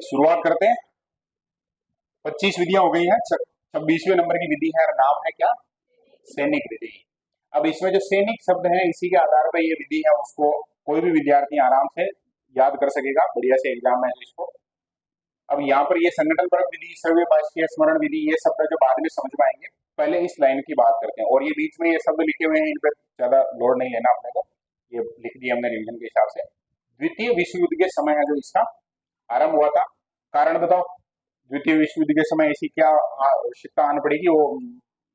शुरुआत करते हैं। 25 विधियां हो गई हैं। 26वें नंबर की विधि है, नाम है क्या? सैनिक विधि। अब इसमें जो सैनिक शब्द है, इसी के आधार पर ये विधि है, उसको कोई भी विद्यार्थी आराम से याद कर सकेगा, बढ़िया से एग्जाम में इसको। अब यहाँ पर ये संगठन परक विधि, श्रव्यभाषीय स्मरण विधि, ये शब्द जो बाद में समझ में आएंगे, पहले इस लाइन की बात करते हैं। और ये बीच में ये शब्द लिखे हुए हैं, इन पर ज्यादा लोड नहीं लेना अपने को, ये लिख दिए हमने रिविजन के हिसाब से। द्वितीय विश्व युद्ध के समय है जो इसका आरंभ हुआ था। कारण बताओ, द्वितीय विश्व युद्ध के समय ऐसी क्या आवश्यकता आनी पड़ेगी, वो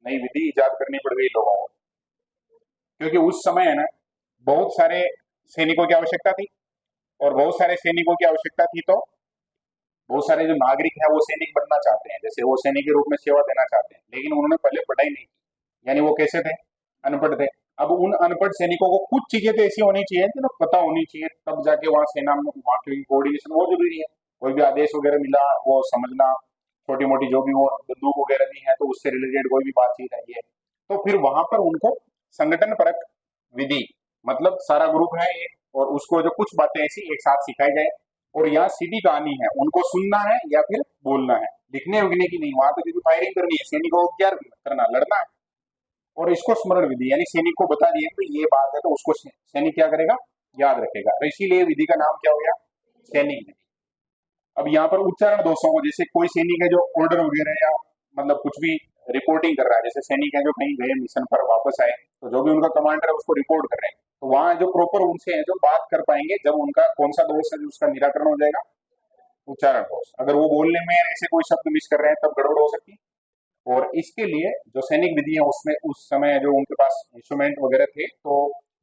नई विधि इजाद करनी पड़ गई लोगों को? क्योंकि उस समय है ना, बहुत सारे सैनिकों की आवश्यकता थी, और बहुत सारे सैनिकों की आवश्यकता थी तो बहुत सारे जो नागरिक हैं वो सैनिक बनना चाहते हैं, जैसे वो सैनिक के रूप में सेवा देना चाहते हैं, लेकिन उन्होंने पहले पढ़ाई नहीं की, यानी वो कैसे थे? अनपढ़ थे। अब उन अनपढ़ सैनिकों को कुछ चीजें तो ऐसी होनी चाहिए जिन्हें पता होनी चाहिए, तब जाके वहाँ सेना में वहाँ की कोऑर्डिनेशन वो जरूरी है। कोई भी आदेश वगैरह मिला वो समझना, छोटी मोटी जो भी वो बंदूक वगैरह भी है तो उससे रिलेटेड कोई भी बातचीत है ये, तो फिर वहां पर उनको संगठन परक विधि, मतलब सारा ग्रुप है एक, और उसको जो कुछ बातें ऐसी एक साथ सिखाई जाए। और यहाँ सीधी कहानी है, उनको सुनना है या फिर बोलना है, लिखने उगने की नहीं, वहां तो फायरिंग करनी है, सैनिकों को क्या करना, लड़ना है। और इसको स्मरण विधि, यानी सैनिक को बता दिए कि ये बात है तो उसको सैनिक क्या करेगा, याद रखेगा, और इसीलिए विधि का नाम क्या हो गया, सैनिक विधि। अब यहाँ पर उच्चारण दोषों को, जैसे कोई सैनिक है जो ऑर्डर वगैरह या मतलब कुछ भी रिपोर्टिंग कर रहा है, जैसे सैनिक है जो कहीं गए मिशन पर वापस आए, तो जो भी उनका कमांडर है उसको रिपोर्ट कर रहे हैं, तो वहां जो प्रॉपर उनसे है जो बात कर पाएंगे, जब उनका कौन सा दोष है जो उसका निराकरण हो जाएगा, उच्चारण दोष। अगर वो बोलने में ऐसे कोई शब्द मिस कर रहे हैं तब गड़बड़ हो सकती है। और इसके लिए जो सैनिक विधि है उसमें उस समय जो उनके पास इंस्ट्रूमेंट वगैरह थे, तो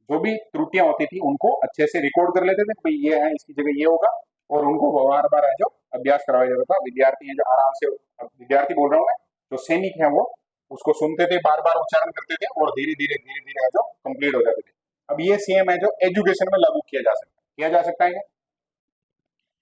जो भी त्रुटियां होती थी उनको अच्छे से रिकॉर्ड कर लेते थे, भाई ये है इसकी जगह ये होगा, और उनको बार बार है जो अभ्यास करवाया जाता था। विद्यार्थी है जो आराम से, विद्यार्थी बोल रहा हूँ मैं, जो सैनिक है वो उसको सुनते थे, बार बार उच्चारण करते थे, और धीरे धीरे है जो कंप्लीट हो जाते थे। अब ये सेम है जो एजुकेशन में लागू किया जा सकता है।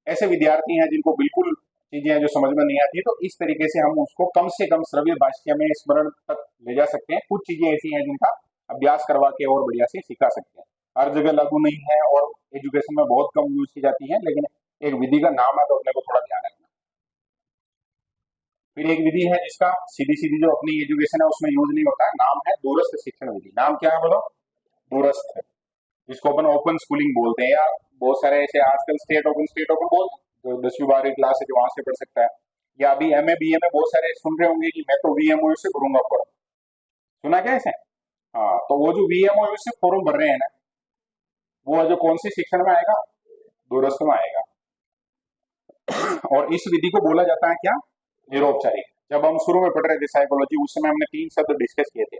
ऐसे विद्यार्थी हैं जिनको बिल्कुल चीजें जो समझ में नहीं आती, तो इस तरीके से हम उसको कम से कम श्रव्य भाष्य में स्मरण तक ले जा सकते हैं। कुछ चीजें ऐसी हैं जिनका अभ्यास करवा के और बढ़िया से सिखा सकते हैं। हर जगह लागू नहीं है और एजुकेशन में बहुत कम यूज की जाती है, लेकिन एक विधि का नाम है तो अपने को थोड़ा ध्यान रखना। फिर एक विधि है जिसका सीधी सीधी जो अपनी एजुकेशन है उसमें यूज नहीं होता है, नाम है दूरस्थ शिक्षण विधि। नाम क्या है बोलो? दूरस्थ, जिसको अपन ओपन स्कूलिंग बोलते हैं, या बहुत सारे ऐसे आजकल स्टेट ओपन बोलते हैं, जो 10वीं 12वीं क्लास है जो वहां से पढ़ सकता है। या अभी एमए बीए में बहुत सारे सुन रहे होंगे कि मैं तो वीएमओ से करूंगा फॉर्म, सुना क्या ऐसे? हाँ, तो वो जो वीएमओ से फॉर्म भर रहे हैं ना, वो जो कौन सी शिक्षण में आएगा? दूरस्थ में आएगा। और इस विधि को बोला जाता है क्या? निरौपचारिक। जब हम शुरू में पढ़ रहे थे साइकोलॉजी, उस समय हमने 3 शब्द डिस्कस किए थे,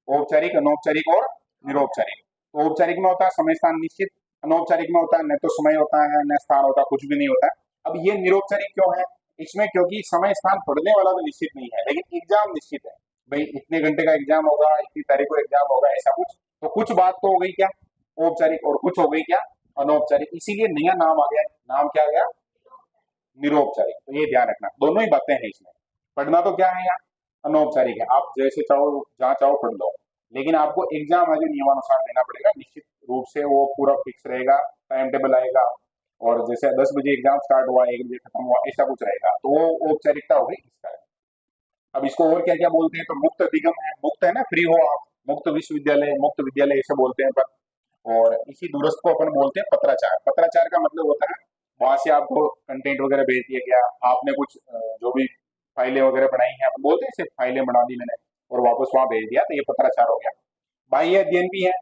औपचारिक, अनौपचारिक और निरौपचारिक। तो औपचारिक में होता है समय स्थान निश्चित, अनौपचारिक में होता है न तो समय होता है न स्थान होता है, कुछ भी नहीं होता है। अब ये निरौपचारिक क्यों है? इसमें क्योंकि समय स्थान पढ़ने वाला तो निश्चित नहीं है, लेकिन एग्जाम निश्चित है, भाई इतने घंटे का एग्जाम होगा, इतनी तारीख को एग्जाम होगा, ऐसा कुछ। तो कुछ बात तो हो गई क्या? औपचारिक, और कुछ हो गई क्या? अनौपचारिक। इसीलिए नया नाम आ गया। नाम क्या आ गया? निरौपचारिक। तो ये ध्यान रखना, दोनों ही बातें हैं इसमें। पढ़ना तो क्या है यहाँ? अनौपचारिक है, आप जैसे चाहो जहाँ चाहो पढ़ लो, लेकिन आपको एग्जाम है जो नियमानुसार देना पड़ेगा, निश्चित रूप से वो पूरा फिक्स रहेगा, टाइम टेबल आएगा, और जैसे 10 बजे एग्जाम स्टार्ट हुआ 1 बजे खत्म हुआ, ऐसा कुछ रहेगा, तो वो औपचारिकता हो गई इसका। अब इसको और क्या क्या बोलते हैं? तो मुक्त अधिगम है, मुक्त है ना, फ्री हो आप, मुक्त विश्वविद्यालय, मुक्त विद्यालय ऐसे बोलते हैं अपन। और इसी दूरस्थ को अपन बोलते हैं पत्राचार। पत्राचार का मतलब होता है वहां से आपको कंटेंट वगैरह भेज दिया गया, आपने कुछ जो भी फाइलें वगैरह बनाई हैं, अपन बोलते हैं सिर्फ फाइलें बना दी मैंने और वापस वहां भेज दिया, तो ये पत्राचार हो गया। बाह्य अध्ययन भी है।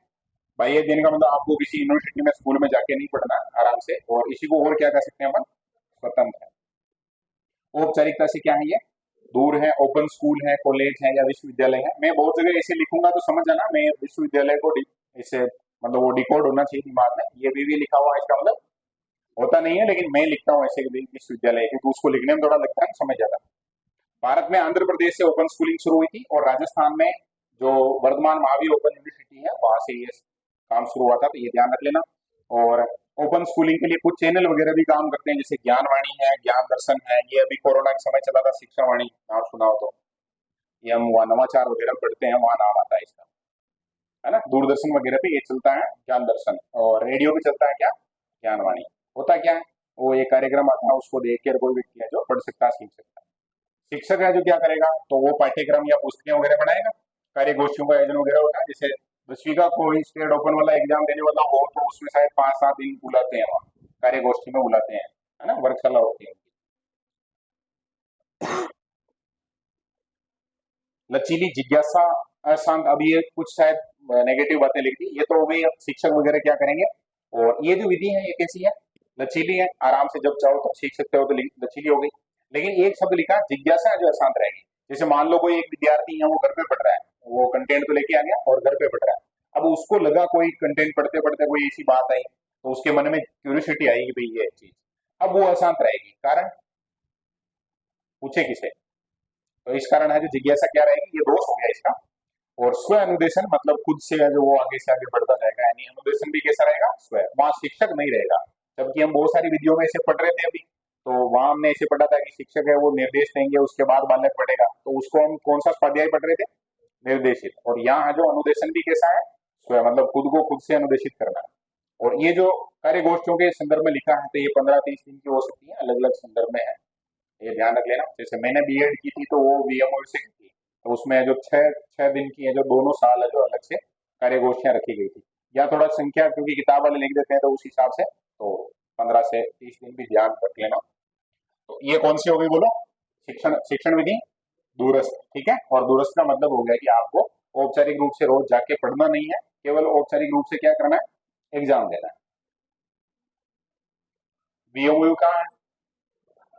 बाह्य अध्ययन का मतलब आपको किसी यूनिवर्सिटी में स्कूल में जाके नहीं पढ़ना, आराम से, और इसी को और क्या कर सकते हैं अपन? स्वतंत्र है। औपचारिकता से क्या है ये? दूर है, ओपन स्कूल है, कॉलेज है या विश्वविद्यालय है। मैं बहुत जगह ऐसे लिखूंगा तो समझ आना, मैं विश्वविद्यालय को इसे मतलब वो डिकोड होना चाहिए दिमाग में, ये भी लिखा हुआ है इसका मतलब होता नहीं है, लेकिन मैं लिखता हूँ ऐसे विश्वविद्यालय, क्योंकि उसको लिखने में थोड़ा लगता है, समझ जाता है। भारत में आंध्र प्रदेश से ओपन स्कूलिंग शुरू हुई थी, और राजस्थान में जो वर्धमान महावीर ओपन यूनिवर्सिटी है वहां से ये काम शुरू हुआ था, तो ये ध्यान रख लेना। और ओपन स्कूलिंग के लिए कुछ चैनल वगैरह भी काम करते हैं, जैसे ज्ञानवाणी है, ज्ञान दर्शन है, ये अभी कोरोना के समय चला था, शिक्षा वाणी नाम सुना हो तो, ये हम वहाँ नवाचार वगैरह पढ़ते हैं, वहाँ नाम आता है इसका, है ना। दूरदर्शन वगैरह पे ये चलता है ज्ञान दर्शन, और रेडियो पे चलता है क्या? ज्ञानवाणी। होता क्या है? वो एक कार्यक्रम आता है, उसको देख कर कोई व्यक्ति है जो पढ़ सकता है, सीख सकता है। शिक्षक है जो क्या करेगा, तो वो पाठ्यक्रम या पुस्तकें वगैरह पढ़ाएगा, कार्य गोष्ठियों का आयोजन वगैरह होता है। जैसे 10वीं का कोई स्टेट ओपन वाला एग्जाम देने वाला हो तो उसमें शायद 5-7 दिन बुलाते हैं, वहाँ कार्य गोष्ठी में बुलाते हैं, है ना, वर्कशाला होती है। लचीली जिज्ञासा, अशांत, अब ये कुछ शायद नेगेटिव बातें लिख दी, ये तो हो गई। अब शिक्षक वगैरह क्या करेंगे, और ये जो विधि है ये कैसी है, लचीली है, आराम से जब चाहो तब सीख सकते हो, तो लचीली हो गई। लेकिन एक शब्द लिखा जिज्ञासा है जो अशांत रहेगी। जैसे मान लो कोई एक विद्यार्थी है, वो घर पे पढ़ रहा है, वो कंटेंट तो लेके आ गया और घर पे पढ़ रहा है। अब उसको लगा कोई कंटेंट पढ़ते पढ़ते कोई ऐसी बात आई, तो उसके मन में क्यूरियोसिटी आई कि भाई ये चीज, अब वो अशांत रहेगी। कारण पूछे किसे, तो इस कारण है जो जिज्ञासा क्या रहेगी, ये दोष हो गया इसका। और स्व अनुदेशन मतलब खुद से है जो वो आगे से आगे बढ़ता जाएगा, यानी अनुदेशन भी कैसा रहेगा, स्व, वहां शिक्षक नहीं रहेगा। जबकि हम बहुत सारी विधियों में ऐसे पढ़ रहे थे अभी, तो वहां हमने ऐसे पढ़ा था कि शिक्षक है वो निर्देश देंगे, उसके बाद बालक पढ़ेगा, तो उसको हम कौन सा स्वाध्याय पढ़ रहे थे, निर्देशित। और यहाँ जो अनुदेशन भी कैसा है, स्व, मतलब खुद को खुद से अनुदेशित करना है। और ये जो कार्य गोष्ठियों के संदर्भ में लिखा है, तो ये 15-30 दिन की हो सकती है, अलग अलग संदर्भ में है, ये ध्यान रख लेना। जैसे मैंने बीएड की थी तो वो बीएमओ से की थी, तो उसमें जो छह छह दिन की है, जो दोनों साल है, जो अलग से कार्य गोष्ठियां रखी गई थी। या थोड़ा संख्या क्योंकि किताब वाले लिख देते हैं तो उस हिसाब से, तो 15 से 30 दिन भी ध्यान रख लेना। तो ये कौन सी हो गई बोलो, शिक्षण शिक्षण विधि दूरस्थ, ठीक है। और दूरस्थ का मतलब हो गया कि आपको औपचारिक रूप से रोज जाके पढ़ना नहीं है, केवल औपचारिक रूप से क्या करना है, एग्जाम देना है। बीओयू कहाँ है,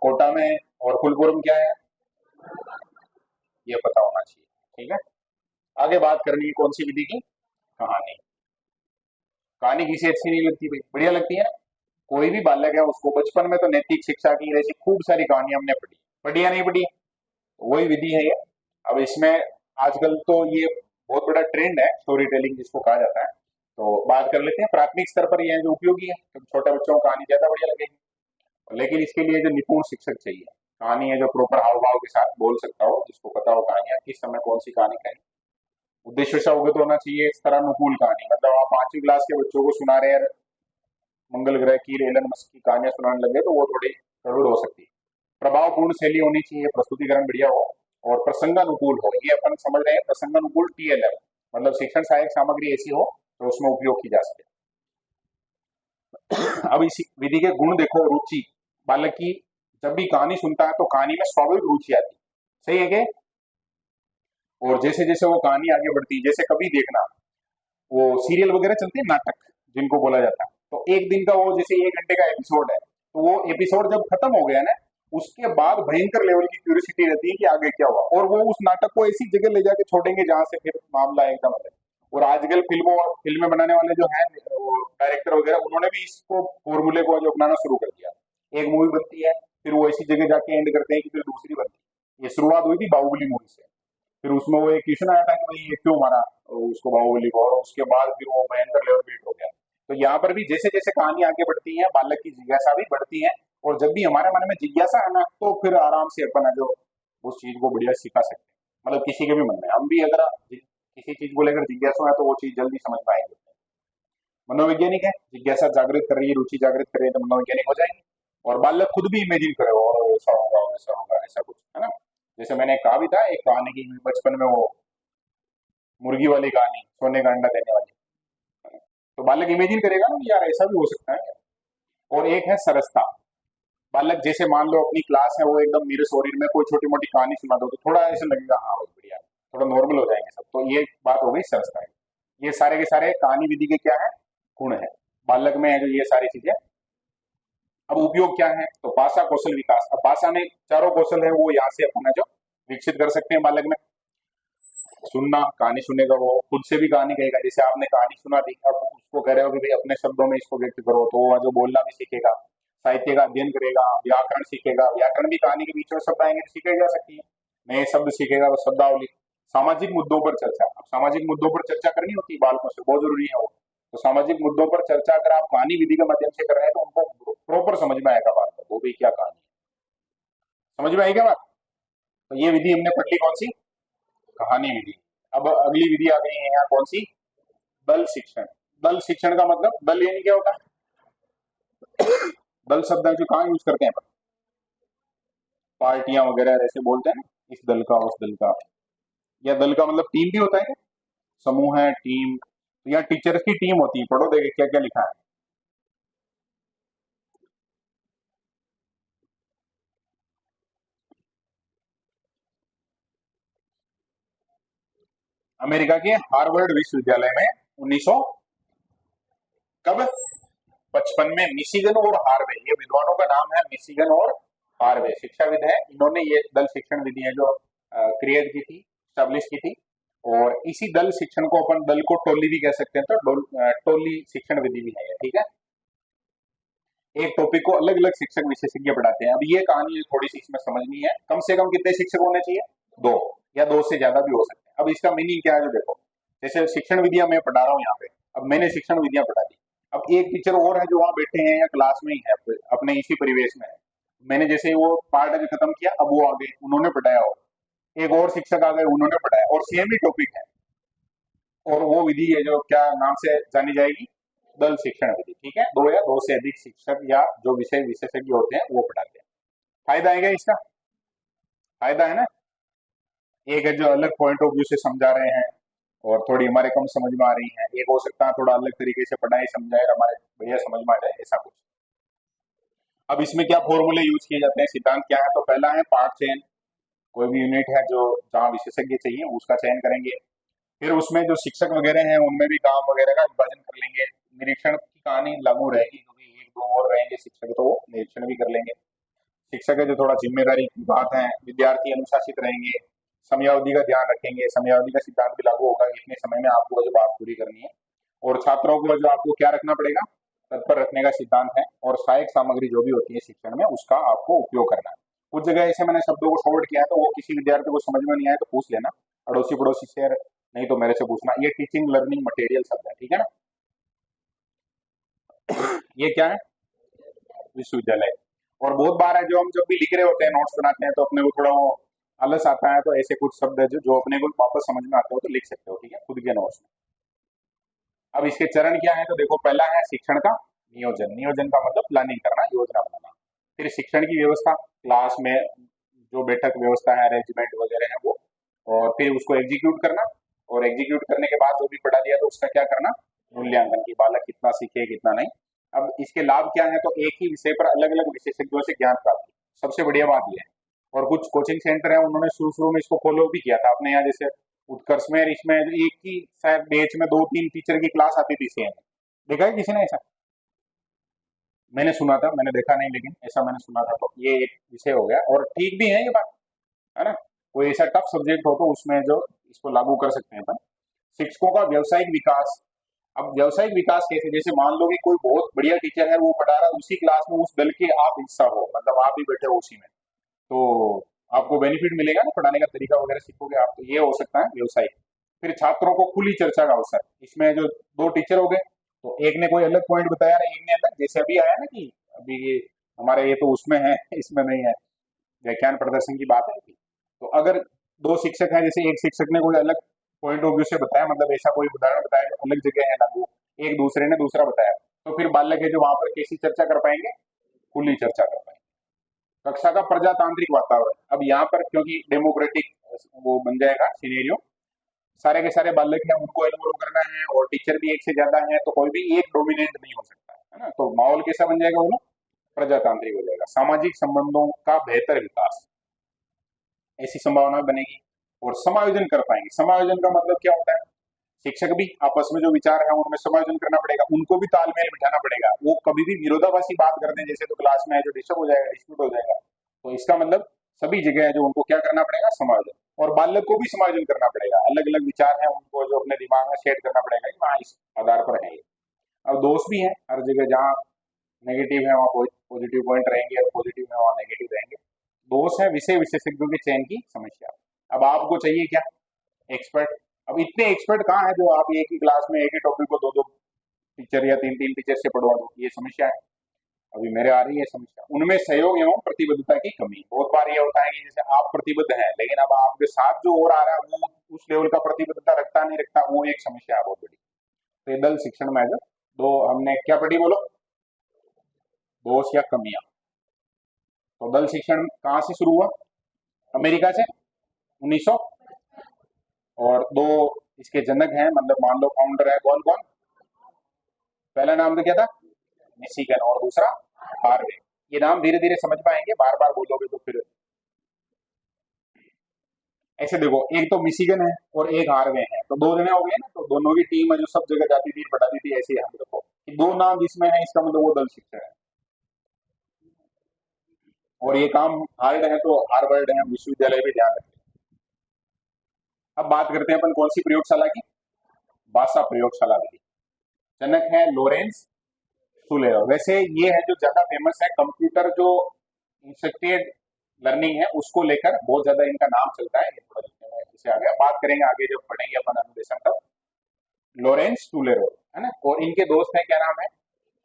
कोटा में, और फुलपुरम क्या है, ये पता होना चाहिए, ठीक है। आगे बात करनी है कौन सी विधि की, कहानी। कहानी किसी अच्छी नहीं लगती भाई, बढ़िया लगती है ना। कोई भी बालक है उसको बचपन में तो नैतिक शिक्षा की ऐसी खूब सारी कहानियां हमने पढ़ी, पढ़ी या नहीं पढ़ी, वही विधि है ये। अब इसमें आजकल तो ये बहुत बड़ा ट्रेंड है, स्टोरी टेलिंग जिसको कहा जाता है। तो बात कर लेते हैं प्राथमिक स्तर पर, ये जो उपयोगी है, तो छोटे बच्चों को कहानी ज्यादा बढ़िया लगेगी। लेकिन इसके लिए जो निपुण शिक्षक चाहिए, कहानी है जो प्रॉपर हाव भाव के साथ बोल सकता हो, जिसको पता हो कहानियां किस समय कौन सी कहानी कहें। उद्देश्य से अवगत होना चाहिए, इस तरह अनुकूल कहानी, मतलब आप 5वीं क्लास के बच्चों को सुना रहे हैं मंगल ग्रह की, एलन मस्क की कहानियां सुनाने लगे, तो वो थोड़ी गड़बड़ हो सकती है। प्रभावपूर्ण शैली होनी चाहिए, प्रस्तुतिकरण बढ़िया हो, और प्रसंगानुकूल हो, ये अपन समझ रहे हैं, प्रसंगानुकूल टीएलएम, मतलब शिक्षण सहायक सामग्री ऐसी हो तो उसमें उपयोग की जा सके। अब इसी विधि के गुण देखो, रुचि, बालक की जब भी कहानी सुनता है तो कहानी में स्वाभाविक रुचि आती है, सही है क्या। और जैसे जैसे वो कहानी आगे बढ़ती है, जैसे कभी देखना वो सीरियल वगैरह चलते हैं, नाटक जिनको बोला जाता है, तो एक दिन का वो जैसे 1 घंटे का एपिसोड है, तो वो एपिसोड जब खत्म हो गया ना, उसके बाद भयंकर लेवल की क्यूरियोसिटी रहती है कि आगे क्या हुआ, और वो उस नाटक को ऐसी जगह ले जाके छोड़ेंगे जहां से फिर मामला एकदम अलग। और आजकल फिल्में बनाने वाले जो हैं, वो डायरेक्टर वगैरह, उन्होंने भी इसको फॉर्मूले को जो अपनाना शुरू कर दिया। एक मूवी बनती है, फिर वो ऐसी जगह जाके एंड करते हैं कि फिर दूसरी बनती है। ये शुरुआत हुई थी बाहुबली मूवी से, फिर उसमें वो एक क्वेश्चन आया था कि भाई ये क्यों मारा उसको बाहुबली को, और उसके बाद फिर वो भयंकर लेवल बीट हो गया। तो यहाँ पर भी जैसे जैसे कहानी आगे बढ़ती है, बालक की जिज्ञासा भी बढ़ती है, और जब भी हमारे मन में जिज्ञासा है ना, तो फिर आराम से अपन है जो उस चीज को बढ़िया सिखा सकते हैं। मतलब किसी के भी मन में, हम भी अगर किसी चीज को लेकर जिज्ञासा है तो वो चीज जल्दी समझ पाएंगे। मनोवैज्ञानिक है, जिज्ञासा जागृत कर रही है, रुचि जागृत कर रही है, तो मनोवैज्ञानिक हो जाएंगे। और बालक खुद भी इमेजिन करे, और ऐसा होगा वैसा होगा, ऐसा कुछ है ना। जैसे मैंने कहा भी था एक कहानी की, बचपन में वो मुर्गी वाली कहानी, सोने का अंडा देने वाली, तो बालक इमेजिन करेगा ना कि यार ऐसा भी हो सकता है। और एक है सरसता, बालक जैसे मान लो अपनी क्लास है, वो एकदम नीरस हो रही, में कोई छोटी मोटी कहानी सुना दो तो थोड़ा ऐसा लगेगा, हाँ भाई बढ़िया, थोड़ा नॉर्मल हो जाएंगे सब। तो ये बात हो गई सरसता है। ये सारे के सारे कहानी विधि के क्या है, गुण है, बालक में है जो ये सारी चीजें। अब उपयोग क्या है, तो भाषा कौशल विकास। अब भाषा में चारों कौशल है वो यहाँ से अपन है जो विकसित कर सकते हैं बालक में। सुनना, कहानी सुनेगा वो खुद से भी कहानी कहेगा, जैसे आपने कहानी सुना दी, अब उसको कह रहे हो कि भाई अपने शब्दों में इसको व्यक्त करो, तो वो जो बोलना भी सीखेगा, साहित्य का अध्ययन करेगा, व्याकरण सीखेगा, व्याकरण भी कहानी के बीच में शब्द आएंगे तो सीखाई जा सकती है, नए शब्द सीखेगा तो शब्दावली। सामाजिक मुद्दों पर चर्चा, अब सामाजिक मुद्दों पर चर्चा करनी होती है बालकों से, बहुत जरूरी है वो। तो सामाजिक मुद्दों पर चर्चा अगर आप कहानी विधि के माध्यम से कर रहे हैं तो उनको प्रॉपर समझ में आएगा बात को, वो भी क्या कहानी है, समझ में आएगी क्या बात। तो ये विधि हमने पढ़ ली, कौन सी, कहानी विधि। अब अगली विधि आ गई है यहाँ, कौन सी, दल शिक्षण। दल शिक्षण का मतलब, दल यानी क्या होता है, दल शब्द है जो कहाँ यूज करते हैं अपन? पार्टियां वगैरह ऐसे बोलते हैं ना, इस दल का उस दल का। या दल का मतलब टीम भी होता है क्या? समूह है, टीम। तो यहाँ टीचर्स की टीम होती है, पढ़ो देखे क्या क्या लिखा है। अमेरिका के हार्वर्ड विश्वविद्यालय में 1900 कब? 55 में मिशिगन और हार्वे, ये विद्वानों का नाम है, मिशिगन और हार्वे शिक्षाविद है, इन्होंने ये दल शिक्षण विधि है जो क्रिएट की थी, स्टैब्लिश की थी। और इसी दल शिक्षण को अपन दल को टोली भी कह सकते हैं, तो टोली शिक्षण विधि भी है ये, ठीक है। एक टॉपिक को अलग अलग शिक्षक विशेषज्ञ पढ़ाते हैं। अब ये कहानी थोड़ी सी इसमें समझनी है, कम से कम कितने शिक्षक होने चाहिए? दो, या दो से ज्यादा भी हो सकते हैं। अब इसका मीनिंग क्या है जो देखो, जैसे शिक्षण विधियां मैं पढ़ा रहा हूँ यहाँ पे, अब मैंने शिक्षण विधियां पढ़ा दी, अब एक टीचर और है जो वहां बैठे हैं या क्लास में ही है, अपने इसी परिवेश में है, मैंने जैसे ही वो पार्ट अभी खत्म किया, अब वो आ गए, उन्होंने पढ़ाया, और एक और शिक्षक आ गए, उन्होंने पढ़ाया, और सेम ही टॉपिक है, और वो विधि है जो क्या नाम से जानी जाएगी? दल शिक्षण विधि, ठीक है। दो या दो से अधिक शिक्षक या जो विषय विशेषज्ञ होते हैं वो पढ़ाते हैं। फायदा है क्या इसका? फायदा है ना। एक है जो अलग पॉइंट ऑफ व्यू से समझा रहे हैं और थोड़ी हमारे कम समझ में आ रही है, एक हो सकता है थोड़ा अलग तरीके से पढ़ाई समझाए, हमारे बढ़िया समझ में आ जाए, ऐसा कुछ। अब इसमें क्या फॉर्मूले यूज किए जाते हैं, सिद्धांत क्या है? तो पहला है पार्ट चयन, कोई भी यूनिट है जो जहाँ विशेषज्ञ चाहिए उसका चयन करेंगे। फिर उसमें जो शिक्षक वगैरह हैं उनमें भी काम वगैरह का विभाजन कर लेंगे। निरीक्षण की कहानी लागू रहेगी, क्योंकि एक दो और रहेंगे शिक्षक तो वो निरीक्षण भी कर लेंगे। शिक्षक है जो थोड़ा जिम्मेदारी की बात है, विद्यार्थी अनुशासित रहेंगे, समयावधि का ध्यान रखेंगे, समयावधि का सिद्धांत भी लागू होगा, इतने समय में आपको जो बात पूरी करनी है। और छात्रों को जो आपको क्या रखना पड़ेगा? तत्पर रखने का सिद्धांत है। और सहायक सामग्री जो भी होती है शिक्षण में उसका आपको उपयोग करना है। कुछ जगह ऐसे मैंने शब्दों को शॉर्ट किया है, तो वो किसी विद्यार्थी को समझ में नहीं आए तो पूछ लेना, अड़ोसी पड़ोसी से, नहीं तो मेरे से पूछना। ये टीचिंग लर्निंग मटेरियल शब्द है, ठीक है ना। ये क्या है? विश्वविद्यालय। और बहुत बार है जो हम जब भी लिख रहे होते हैं, नोट्स बनाते हैं, तो अपने को थोड़ा वो आलस आता है, तो ऐसे कुछ शब्द है जो अपने को वापस समझ में आते हो तो लिख सकते हो, ठीक है, खुद के नोट्स में। अब इसके चरण क्या है? तो देखो, पहला है शिक्षण का नियोजन। नियोजन का मतलब प्लानिंग करना, योजना बनाना। फिर शिक्षण की व्यवस्था, क्लास में जो बैठक व्यवस्था है, अरेंजमेंट वगैरह है वो, और फिर उसको एग्जीक्यूट करना। और एग्जीक्यूट करने के बाद जो भी पढ़ा दिया तो उसका क्या करना? मूल्यांकन, की बालक कितना सीखे कितना नहीं। अब इसके लाभ क्या है? तो एक ही विषय पर अलग अलग विशेषज्ञों से ज्ञान प्राप्ति, सबसे बढ़िया बात यह है। और कुछ कोचिंग सेंटर है, उन्होंने शुरू शुरू में इसको फॉलो भी किया था, अपने यहाँ जैसे उत्कर्ष में, इसमें एक ही शायद बैच में दो तीन टीचर की क्लास आती थी सेम। देखा है किसी ने ऐसा? मैंने सुना था, मैंने देखा नहीं, लेकिन ऐसा मैंने सुना था। तो ये एक विषय हो गया, और ठीक भी है ये बात, है ना। कोई ऐसा टफ सब्जेक्ट हो तो उसमें जो इसको लागू कर सकते हैं अपन। शिक्षकों का व्यवसायिक विकास। अब व्यवसायिक विकास कैसे? जैसे मान लो कि कोई बहुत बढ़िया टीचर है, वो पढ़ा रहा है उसी क्लास में, उस दल के आप हिस्सा हो, मतलब आप भी बैठे हो उसी में, तो आपको बेनिफिट मिलेगा ना, पढ़ाने का तरीका वगैरह सीखोगे आप, तो ये हो सकता है व्यवसायिक। फिर छात्रों को खुली चर्चा का अवसर, इसमें जो दो टीचर हो गए, तो एक ने कोई अलग पॉइंट बताया, एक ने अलग, जैसे अभी आया ना कि अभी ये हमारे ये तो उसमें है इसमें नहीं है, व्याख्यान प्रदर्शन की बात है कि, तो अगर दो शिक्षक हैं, जैसे एक शिक्षक ने कोई अलग पॉइंट ऑफ व्यू से बताया, मतलब ऐसा कोई उदाहरण बताया जो अलग जगह है लागू, एक दूसरे ने दूसरा बताया, तो फिर बालक है जो वहां पर कैसी चर्चा कर पाएंगे? खुली चर्चा कर पाएंगे। कक्षा का प्रजातांत्रिक वातावरण। अब यहाँ पर क्योंकि डेमोक्रेटिक वो बन जाएगा सिनेरियो, सारे के सारे बालक हैं उनको इन्वॉल्व करना है, और टीचर भी एक से ज्यादा है, तो कोई भी एक डोमिनेट नहीं हो सकता है ना, तो माहौल कैसा बन जाएगा? वो प्रजातांत्रिक हो जाएगा। सामाजिक संबंधों का बेहतर विकास, ऐसी संभावना बनेगी। और समायोजन कर पाएंगे। समायोजन का मतलब क्या होता है? शिक्षक भी आपस में जो विचार है उनमें समायोजन करना पड़ेगा, उनको भी तालमेल बिठाना पड़ेगा, वो कभी भी विरोधाभासी बात कर दें जैसे, तो क्लास में है जो डिस्टर्ब हो जाएगा, डिस्प्यूट हो जाएगा। तो इसका मतलब सभी जगह है जो उनको क्या करना पड़ेगा? समायोजन। और बालक को भी समायोजन करना पड़ेगा, अलग अलग विचार है उनको जो अपने दिमाग में सेट करना पड़ेगा कि हाँ इस आधार पर है ये। अब दोष भी है हर जगह, जहाँ नेगेटिव है वहाँ पॉजिटिव पॉइंट रहेंगे, और पॉजिटिव है वहाँ नेगेटिव रहेंगे। दोष है विषय विशेषज्ञों के चयन की समस्या। अब आपको चाहिए क्या? एक्सपर्ट। अब इतने एक्सपर्ट कहाँ है जो आप एक ही क्लास में एक ही टॉपिक को दो दो टीचर या तीन तीन टीचर से पढ़वा दो? ये समस्या है, अभी मेरे आ रही है समस्या। उनमें सहयोग एवं प्रतिबद्धता की कमी। बहुत बार ये होता है कि जैसे आप प्रतिबद्ध हैं, लेकिन अब आपके साथ जो और आ रहा है वो उस लेवल का प्रतिबद्धता रखता नहीं रखता, वो एक समस्या है बहुत बड़ी। तो ये दल शिक्षण में है जो दो हमने क्या पढ़ी, बोलो? दोष या कमियां। तो दल शिक्षण कहाँ से शुरू हुआ? अमेरिका से 1900। और दो इसके जनक हैं, मतलब मान लो फाउंडर है, कौन कौन? पहला नाम तो क्या था? मिशिगन, और दूसरा हार्वे। ये नाम धीरे धीरे समझ पाएंगे, बार बार बोलोगे तो फिर ऐसे देखो, एक तो मिशिगन है और एक हार्वे है, तो दो जने हो गए ना, तो दोनों की टीम है जो सब जगह जाती थी, पढ़ाती थी। ऐसे हम देखो कि दो नाम जिसमें है, इसका मतलब वो दल शिक्षण है। और ये काम हार्ड है तो हार्वर्ड है विश्वविद्यालय भी ध्यान रखें। अब बात करते हैं अपन कौन सी प्रयोगशाला की? बासा प्रयोगशाला विधि। जनक है लॉरेंस सुलेरो। वैसे ये है जो ज्यादा फेमस है, कंप्यूटर जो इंस्ट्रक्टेड लर्निंग है उसको लेकर बहुत ज्यादा इनका नाम चलता है। ये थोड़ा लिखने में इसे आ गया, बात करेंगे आगे जब पढ़ेंगे अपन अनुदेशन तब। लॉरेंस टूलेरो है ना, और इनके दोस्त हैं, क्या नाम है?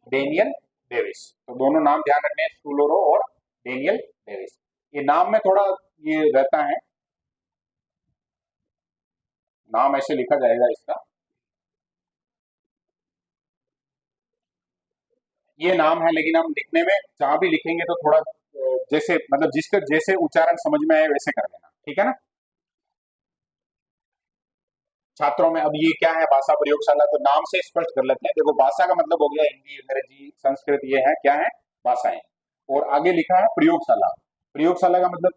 Daniel Davis. तो दोनों नाम ध्यान रखने हैं, टूलेरो और डेनियल डेविस। ये नाम में थोड़ा ये रहता है, नाम ऐसे लिखा जाएगा इसका, ये नाम है, लेकिन हम लिखने में जहां भी लिखेंगे तो थोड़ा जैसे मतलब जिसका जैसे उच्चारण समझ में आए वैसे कर लेना, ठीक है ना छात्रों में। अब ये क्या है भाषा प्रयोगशाला, तो नाम से स्पष्ट कर लेते हैं। देखो भाषा का मतलब हो गया हिंदी, अंग्रेजी, संस्कृत, ये है क्या है? भाषाएं। और आगे लिखा है प्रयोगशाला। प्रयोगशाला का मतलब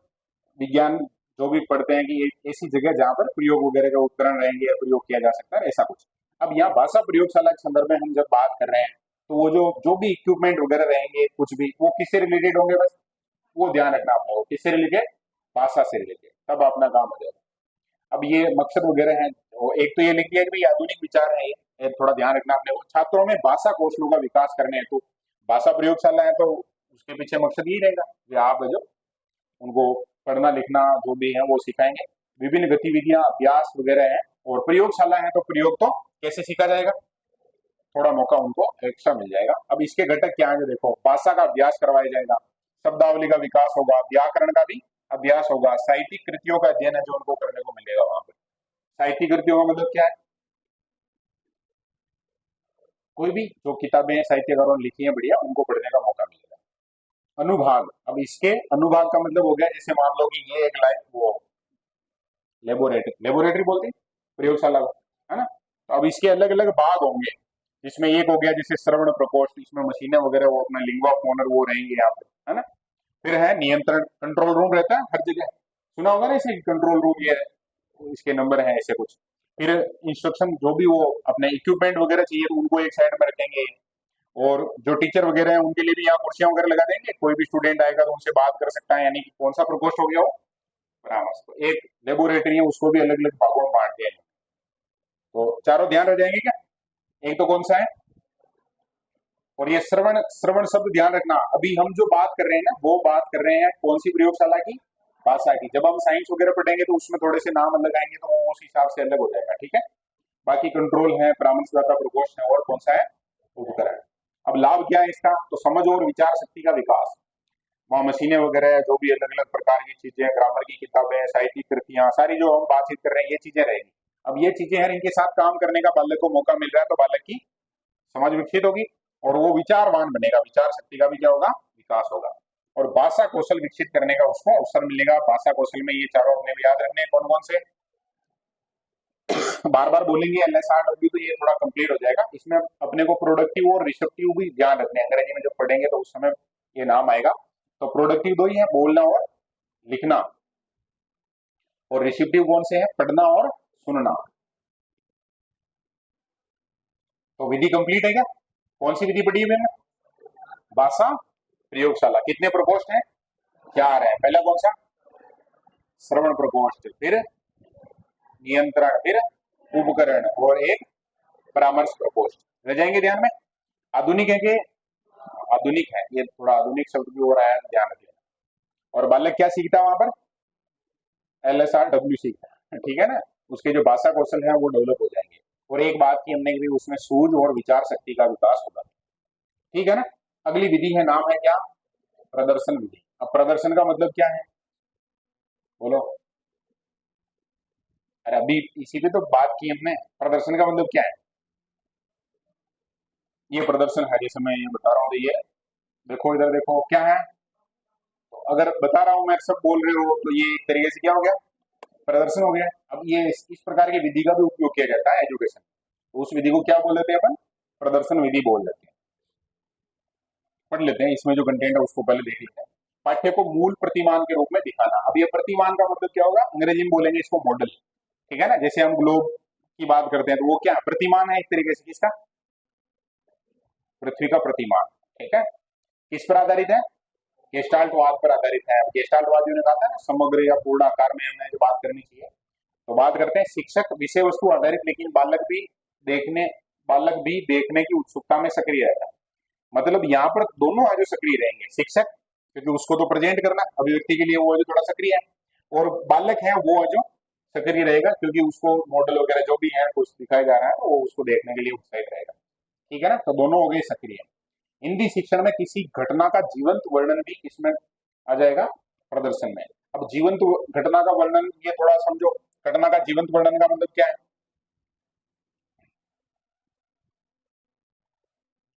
विज्ञान जो भी पढ़ते हैं कि एक ऐसी जगह जहां पर प्रयोग वगैरह का उपकरण रहेंगे या प्रयोग किया जा सकता है, ऐसा कुछ। अब यहाँ भाषा प्रयोगशाला के संदर्भ में हम जब बात कर रहे हैं, तो वो जो जो भी इक्विपमेंट वगैरह रहेंगे, कुछ भी, वो किससे रिलेटेड होंगे? बस वो ध्यान रखना आपने, वो किससे रिलेटेड? भाषा से रिलेटेड, तब अपना काम हो जाएगा। अब ये मकसद वगैरह है, वो एक तो ये लिख दिया कि भाई आधुनिक विचार है ये थोड़ा ध्यान रखना आपने। वो छात्रों में भाषा कौशलों का विकास करने हेतु भाषा प्रयोगशाला है, तो उसके पीछे मकसद यही रहेगा कि आप जो उनको पढ़ना लिखना जो भी है वो सिखाएंगे। विभिन्न गतिविधियां अभ्यास वगैरह है, और प्रयोगशाला है तो प्रयोग तो कैसे सीखा जाएगा, थोड़ा मौका उनको एक्स्ट्रा मिल जाएगा। अब इसके घटक क्या है? देखो, भाषा का अभ्यास करवाया जाएगा, शब्दावली का विकास होगा, व्याकरण का भी अभ्यास होगा, साहित्यिक कृतियों का अध्ययन है जो उनको करने को मिलेगा वहां पर। साहित्यिक कृतियों का मतलब क्या है? कोई भी जो किताबें साहित्यकारों ने लिखी है बढ़िया, उनको पढ़ने का मौका मिलेगा। अनुभाग, अब इसके अनुभाग का मतलब हो गया, जैसे मान लो कि ये एक लाइफ वो लेबोरेटरी, लेबोरेटरी बोलते हैं प्रयोगशाला को, है ना। तो अब इसके अलग अलग भाग होंगे, जिसमें एक हो गया जैसे श्रवण प्रकोष्ठ, इसमें मशीनें वगैरह वो अपना लिंगुआ ऑफ ऑनर वो रहेंगे यहाँ पे, है ना। फिर है नियंत्रण, कंट्रोल रूम रहता है हर जगह, सुना होगा ना इसे, कंट्रोल रूम ये इसके नंबर है ऐसे कुछ। फिर इंस्ट्रक्शन जो भी वो अपने इक्विपमेंट वगैरह चाहिए तो उनको एक साइड में रखेंगे। और जो टीचर वगैरह हैं उनके लिए भी यहाँ कुर्सियां वगैरह लगा देंगे, कोई भी स्टूडेंट आएगा तो उनसे बात कर सकता है, यानी कि कौन सा प्रकोष्ठ हो गया वो? परामर्श। तो एक लेबोरेटरी है, उसको भी अलग अलग भागों में बांट दिया है। तो चारों ध्यान रह जाएंगे क्या? एक तो कौन सा है? और ये श्रवण, श्रवण शब्द ध्यान रखना, अभी हम जो बात कर रहे हैं ना वो बात कर रहे हैं कौन सी प्रयोगशाला की? भाषा की। जब हम साइंस वगैरह पढ़ेंगे तो उसमें थोड़े से नाम अलग आएंगे, तो वो उस हिसाब से अलग हो जाएगा, ठीक है। बाकी कंट्रोल है, परामर्शदाता प्रकोष्ठ है, और कौन सा है? उपकरण। अब लाभ क्या है इसका? तो समझ और विचार शक्ति का विकास। वहाँ मशीनें वगैरह जो भी अलग अलग प्रकार की चीजें, ग्रामर की किताबें, साहित्यिक कृतियां, सारी जो हम बातचीत कर रहे हैं ये चीजें रहेंगी। अब ये चीजें हैं, इनके साथ काम करने का बालक को मौका मिल रहा है, तो बालक की समझ विकसित होगी और वो विचारवान बनेगा, विचार शक्ति का भी क्या होगा? विकास होगा। और भाषा कौशल विकसित करने का उसको अवसर मिलेगा। भाषा कौशल में ये चारों अपने को याद रखने कौन कौन से, बार बार बोलेंगे LSRW, तो ये थोड़ा कंप्लीट हो जाएगा। इसमें अपने को प्रोडक्टिव और रिसेप्टिव भी ध्यान रखने हैं, अंग्रेजी में जब पढ़ेंगे तो उस समय ये नाम आएगा। तो प्रोडक्टिव दो ही है, बोलना और लिखना। और रिसेप्टिव कौन से हैं? पढ़ना और सुनना। तो विधि कंप्लीट है क्या? कौन सी विधि पढ़ी है मैंने? भाषा प्रयोगशाला। कितने प्रकोष्ठ हैं? 4 है। पहला कौन सा? श्रवण प्रकोष्ठ, फिर नियंत्रण, फिर उपकरण, और एक परामर्श प्रकोष्ठ। रह जाएंगे ध्यान में। आधुनिक है कि आधुनिक है, ये थोड़ा आधुनिक शब्द भी हो रहा है, ध्यान रखिए। और बालक क्या सीखता है वहां पर? LSRW सीखता है, ठीक है ना। उसके जो भाषा कौशल है वो डेवलप हो जाएंगे। और एक बात की हमने भी, उसमें सूझ और विचार शक्ति का विकास होगा, ठीक है ना। अगली विधि है, नाम है क्या? प्रदर्शन विधि। अब प्रदर्शन का मतलब क्या है? बोलो। अरे अभी इसी पे तो बात की हमने, प्रदर्शन का मतलब क्या है? ये प्रदर्शन है, जैसे मैं ये बता रहा हूँ, तो ये देखो इधर देखो क्या है, तो अगर बता रहा हूं मैं सब बोल रहे हो तो ये एक तरीके से क्या हो गया, प्रदर्शन हो गया। अब ये इस प्रकार की विधि का भी उपयोग किया जाता है एजुकेशन, तो उस विधि को क्या बोल देते हैं अपन, प्रदर्शन विधि बोल देते हैं। पढ़ लेते हैं इसमें जो कंटेंट है उसको पहले देख लेते हैं। पाठ्य को मूल प्रतिमान के रूप में दिखाना। अब ये प्रतिमान का मतलब क्या होगा, अंग्रेजी में बोलेंगे इसको मॉडल, ठीक है ना। जैसे हम ग्लोब की बात करते हैं तो वो क्या प्रतिमान है एक तरीके से, किसका, पृथ्वी का प्रतिमान, ठीक है। किस पर आधारित है, गेस्टाल्टवाद पर आधारित है। अब गेस्टाल्टवादियों ने कहा था ना समग्र या पूर्ण आकार में हमें जो बात करनी चाहिए, तो बात करते हैं शिक्षक विषय वस्तु आधारित, लेकिन देखने बालक भी देखने की उत्सुकता में सक्रिय रहता है। मतलब यहाँ पर दोनों है जो सक्रिय रहेंगे, शिक्षक क्योंकि उसको तो प्रेजेंट करना अभिव्यक्ति के लिए वो जो थोड़ा सक्रिय है, और बालक है वो जो सक्रिय रहेगा क्योंकि उसको मॉडल वगैरह जो भी है कुछ दिखाया जा रहा है वो उसको देखने के लिए उत्साहित रहेगा, ठीक है ना। तो दोनों हो गए सक्रिय। हिंदी शिक्षण में किसी घटना का जीवंत वर्णन भी इसमें आ जाएगा प्रदर्शन में। अब जीवंत घटना का वर्णन ये थोड़ा समझो, घटना का जीवंत वर्णन का मतलब क्या है,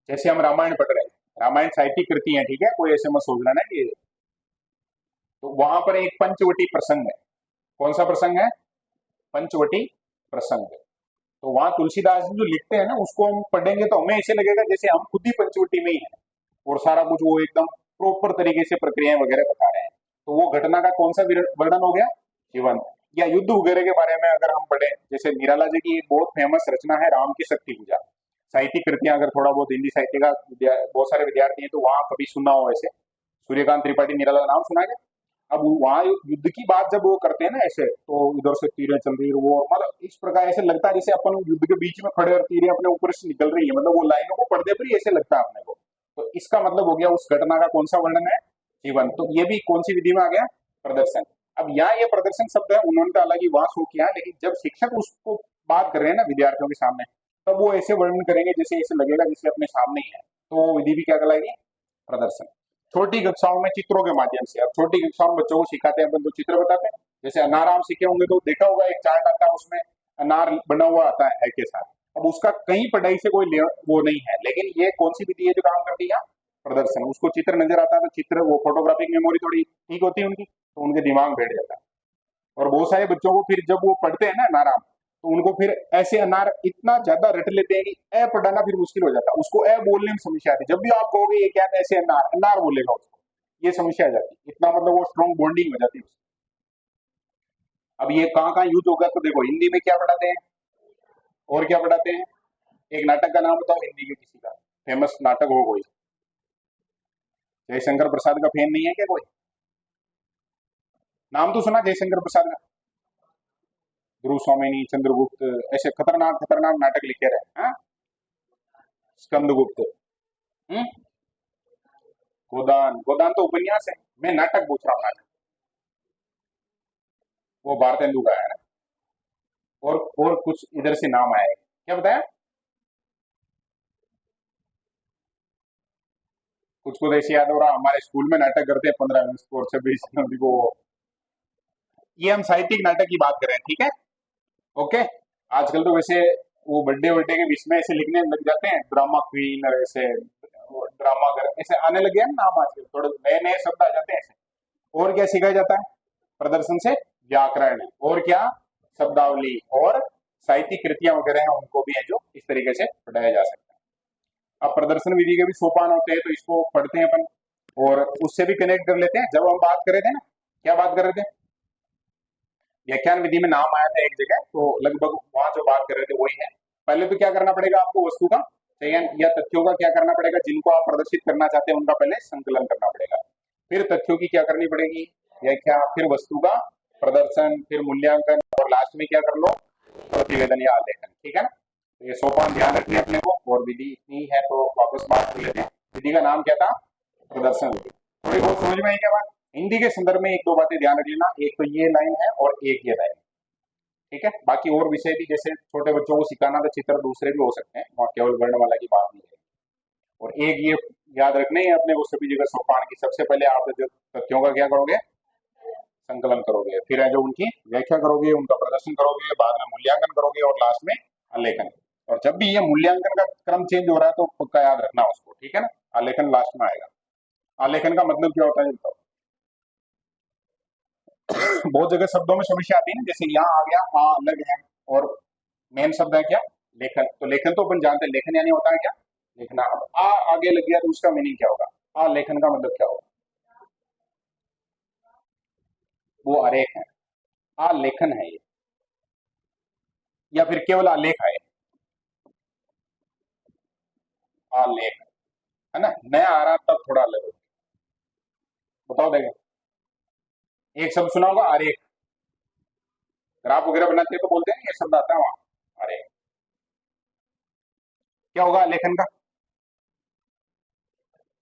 जैसे हम रामायण पढ़ रहे हैं, रामायण साहित्यिक कृति है, ठीक है, कोई ऐसे मत सोचना ना कि, तो वहां पर एक पंचवटी प्रसंग है। कौन सा प्रसंग है, पंचवटी प्रसंग। तो वहां तुलसीदास जी जो लिखते हैं ना उसको हम पढ़ेंगे तो हमें ऐसे लगेगा जैसे हम खुद ही पंचवटी में ही है, और सारा कुछ वो एकदम प्रॉपर तरीके से प्रक्रियाएं वगैरह बता रहे हैं। तो वो घटना का कौन सा वर्णन हो गया, जीवन। या युद्ध वगैरह के बारे में अगर हम पढ़े, जैसे निराला जी की एक बहुत फेमस रचना है राम की शक्ति पूजा, साहित्यिक कृतियां अगर थोड़ा बहुत हिंदी साहित्य का बहुत सारे विद्यार्थी हैं तो वहां कभी सुना हो ऐसे, सूर्यकांत त्रिपाठी निराला का नाम सुना है। अब वहां युद्ध की बात जब वो करते हैं ना ऐसे, तो इधर से तीरें चल रही है, वो मतलब इस प्रकार ऐसे लगता है जैसे अपन युद्ध के बीच में खड़े और तीरें अपने ऊपर से निकल रही है, मतलब वो लाइनों को पढ़ने पर ही ऐसे लगता है अपने को। तो इसका मतलब हो गया उस घटना का कौन सा वर्णन है, जीवन। तो ये भी कौन सी विधि में आ गया, प्रदर्शन। अब यहाँ ये प्रदर्शन शब्द है उन्होंने तो हालांकि वहां शो किया है, लेकिन जब शिक्षक उसको बात कर रहे हैं ना विद्यार्थियों के सामने, तब वो ऐसे वर्णन करेंगे जैसे ऐसे लगेगा जैसे अपने सामने ही है, तो वो विधि भी क्या कहलाएगी, प्रदर्शन। छोटी कक्षाओं में चित्रों के माध्यम से, अब छोटी कक्षाओं में बच्चों को सिखाते हैं अपन तो चित्र बताते हैं। जैसे अनार आम सीखे होंगे तो देखा होगा एक चार्ट आता है उसमें अनार बना हुआ आता है के साथ। अब उसका कहीं पढ़ाई से कोई वो नहीं है, लेकिन ये कौन सी विधि है जो काम करती है, प्रदर्शन। उसको चित्र नजर आता है तो चित्र, वो फोटोग्राफिक मेमोरी थोड़ी ठीक होती है उनकी, तो उनके दिमाग में बैठ जाता है। और बहुत सारे बच्चों को फिर जब वो पढ़ते हैं ना नाराम, तो उनको फिर ऐसे अनार इतना ज्यादा रट लेते हैं कि ए पढ़ाना फिर मुश्किल हो जाता है, उसको ए बोलने में समस्या आती है। जब भी आप कहोगे ये क्या है, ऐसे अनार अनार बोलेगा उसको, ये समस्या आ जाती है, इतना मतलब वो स्ट्रॉन्ग बॉन्डिंग हो जाती है। अब ये कहाँ यूज होगा, तो देखो हिंदी में क्या पढ़ाते हैं, और क्या पढ़ाते हैं, एक नाटक का नाम बताओ हिंदी के किसी का फेमस नाटक हो कोई, जयशंकर प्रसाद का फैन नहीं है क्या कोई, नाम तो सुना जयशंकर प्रसाद का, गुरु स्वामिनी चंद्रगुप्त, ऐसे खतरनाक खतरनाक नाटक लिखे रहे, हाँ? स्कंदगुप्त, हम्म, गोदान, गोदान तो उपन्यास है, मैं नाटक पूछ रहा हूँ, नाटक वो भारतेंदु का है ना। और कुछ इधर से नाम आया है, क्या बताया, कुछ कुछ ऐसे याद हो रहा, हमारे स्कूल में नाटक करते हैं 15 अगस्त को और 26 जनवरी को। ये हम साहित्यिक नाटक की बात कर रहे हैं, ठीक है, ओके। आजकल तो वैसे वो बर्थडे वर्डे के बीच में ऐसे लिखने लग जाते हैं, ड्रामा क्वीन और ऐसे ड्रामा कर ऐसे आने लगे हैं ना नाम, आजकल थोड़े नए नए शब्द आ जाते हैं ऐसे। और क्या सिखाया जाता है प्रदर्शन से, व्याकरण, और क्या, शब्दावली, और साहित्यिक कृतियां वगैरह हैं उनको भी है जो इस तरीके से पढ़ाया जा सकता है। अब प्रदर्शन विधि के भी सोपान होते हैं तो इसको पढ़ते हैं अपन, और उससे भी कनेक्ट कर लेते हैं। जब हम बात कर रहे थे ना, क्या बात कर रहे थे, व्याख्यान विधि में नाम आया था एक जगह, तो लगभग वहां जो बात कर रहे थे वही है। पहले तो क्या करना पड़ेगा आपको, वस्तु का चयन या तथ्यों का क्या करना पड़ेगा, जिनको आप प्रदर्शित करना चाहते हैं उनका पहले संकलन करना पड़ेगा, फिर तथ्यों की क्या करनी पड़ेगी, व्याख्या, फिर वस्तु का प्रदर्शन, फिर मूल्यांकन, और लास्ट में क्या कर लो, प्रतिवेदन या आलेखन, ठीक है ना। तो ये सोपान ध्यान रखने अपने को, और विधि इतनी है तो वापस बात कर लेते हैं। विधि का नाम क्या था, प्रदर्शन विधि। थोड़ी बहुत समझ में आई क्या बात। हिंदी के संदर्भ में एक दो बातें ध्यान रख लेना, एक तो ये लाइन है और एक ये लाइन, ठीक है। बाकी और विषय भी जैसे छोटे बच्चों को सिखाना तो चित्र दूसरे भी हो सकते हैं, वहाँ केवल वर्णमाला की बात नहीं है। और एक ये याद रखना है अपने को सभी जगह सोपान की, सबसे पहले आप जो तथ्यों का क्या करोगे, संकलन करोगे, फिर है जो उनकी व्याख्या करोगे, उनका प्रदर्शन करोगे, बाद में मूल्यांकन करोगे, और लास्ट में आलेखन। और जब भी ये मूल्यांकन का क्रम चेंज हो रहा है तो पक्का याद रखना उसको, ठीक है ना, आलेखन लास्ट में आएगा। आलेखन का मतलब क्या होता है ये बताओ। बहुत जगह शब्दों में समस्या आती है ना, जैसे यहाँ आ गया आ अलग है, और मेन शब्द है क्या, लेखन। तो लेखन तो अपन जानते हैं, लेखन यानी होता है क्या, लिखना। अब आ आगे लग गया तो उसका मीनिंग क्या होगा, आ लेखन का मतलब क्या होगा, वो आरेख है, आलेखन है ये, या फिर केवल आलेख है, आलेख, है ना, नया आ रहा तब थोड़ा अलग होगा। बताओ देगा, एक शब्द सुना होगा आरेख, ग्राफ वगैरह बनाते हैं तो बोलते हैं ये शब्द आता है वहां, आरेख। क्या होगा आलेखन का,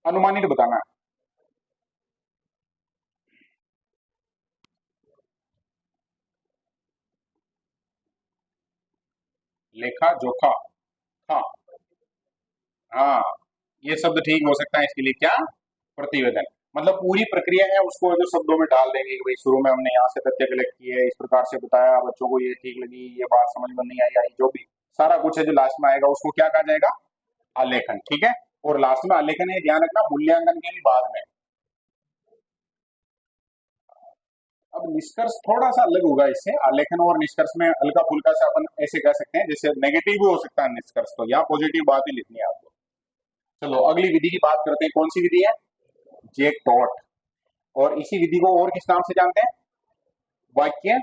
अनुमानित बताना है। लेखा जोखा, हाँ, हाँ, ये शब्द ठीक हो सकता है इसके लिए, क्या, प्रतिवेदन। मतलब पूरी प्रक्रिया है उसको जो शब्दों में डाल देंगे कि भाई शुरू में हमने यहाँ से तथ्य कलेक्ट किए, इस प्रकार से बताया, बच्चों को ये ठीक लगी, ये बात समझ में नहीं आई, जो भी सारा कुछ है जो लास्ट में आएगा उसको क्या कहा जाएगा, आलेखन, ठीक है। और लास्ट में आलेखन है, ध्यान रखना, मूल्यांकन के लिए बाद में। अब निष्कर्ष थोड़ा सा अलग होगा इससे, आलेखन और निष्कर्ष में हल्का फुल्का सा अपन ऐसे कह सकते हैं, जैसे नेगेटिव भी हो सकता है निष्कर्ष, तो यहाँ पॉजिटिव बात ही लिखनी है आपको। चलो अगली विधि की बात करते हैं, कौन सी विधि है, जेक टॉट। और इसी विधि को और किस नाम से जानते हैं, वाक्य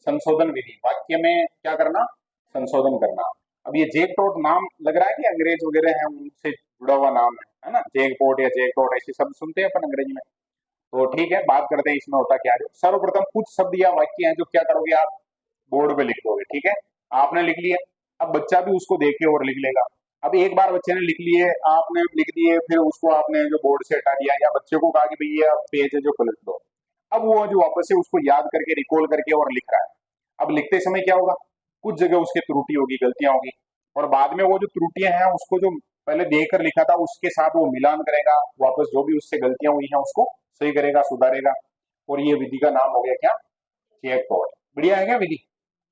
संशोधन विधि, वाक्य में क्या करना, संशोधन करना। अब ये जेक टॉट नाम लग रहा है कि अंग्रेज वगैरह है उनसे जुड़ा हुआ नाम है ना, जेक पोट या जेक टॉट ऐसे शब्द सुनते हैं अपन अंग्रेजी में। तो ठीक है, बात करते हैं इसमें होता क्या है। सर्वप्रथम कुछ शब्द या वाक्य हैं जो क्या करोगे आप, बोर्ड पे लिख दोगे, ठीक है। आपने लिख लिया, अब बच्चा भी उसको देख के और लिख लेगा। अब एक बार बच्चे ने लिख लिए, आपने लिख दिए, फिर उसको आपने जो बोर्ड से हटा दिया, या बच्चे को कहा कि भैया अब पेज है जो पलट दो, अब वो जो वापस से उसको याद करके रिकॉल करके और लिख रहा है। अब लिखते समय क्या होगा, कुछ जगह उसकी त्रुटि होगी, गलतियां होगी, और बाद में वो जो त्रुटियां हैं उसको जो पहले देखकर लिखा था उसके साथ वो मिलान करेगा, वापस जो भी उससे गलतियां हुई हैं उसको सही करेगा, सुधारेगा। और ये विधि का नाम हो गया क्या, चेक पॉट। बढ़िया है क्या विधि,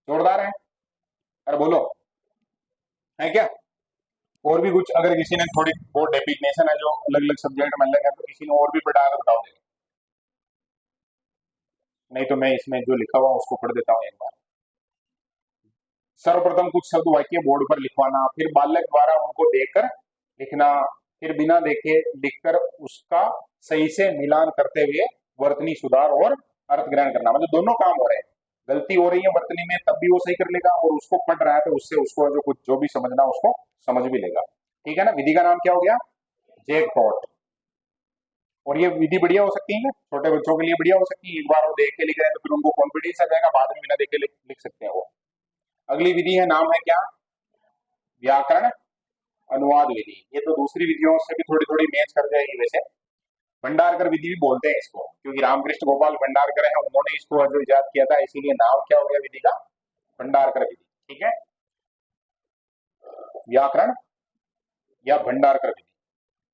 जोरदार है, अरे बोलो, है क्या। और भी कुछ अगर किसी ने थोड़ी बहुत डेफिनेशन है जो अलग अलग सब्जेक्ट में अलग है, तो किसी ने और भी पढ़ा है तो बताओ दे, नहीं तो मैं इसमें जो लिखा हुआ उसको पढ़ देता हूँ एक बार। सर्वप्रथम कुछ शब्द वाक्य बोर्ड पर लिखवाना, फिर बालक द्वारा उनको देखकर लिखना, फिर बिना देखे लिखकर उसका सही से मिलान करते हुए वर्तनी सुधार और अर्थ ग्रहण करना। मतलब दोनों काम हो रहे हैं, गलती हो रही है वर्तनी में तब भी वो सही कर लेगा, और उसको पढ़ रहा है तो उससे उसको जो कुछ जो भी समझना उसको समझ भी लेगा, ठीक है ना। विधि का नाम क्या हो गया, जेक पॉट। और ये विधि बढ़िया हो सकती है ना, छोटे बच्चों के लिए बढ़िया हो सकती है, एक बार वो देख के लिख रहे हैं तो फिर उनको कॉन्फिडेंस आ जाएगा, बाद में बिना देख के लिख सकते हैं वो। अगली विधि है, नाम है क्या, व्याकरण अनुवाद विधि। ये तो दूसरी विधियों से भी थोड़ी थोड़ी मैच कर जाएगी वैसे। भंडारकर विधि भी बोलते हैं इसको, क्योंकि रामकृष्ण गोपाल भंडारकर है, उन्होंने इसको जो इजाद किया था, इसीलिए नाम क्या हो गया विधि का, भंडारकर विधि, ठीक है। व्याकरण या भंडारकर विधि।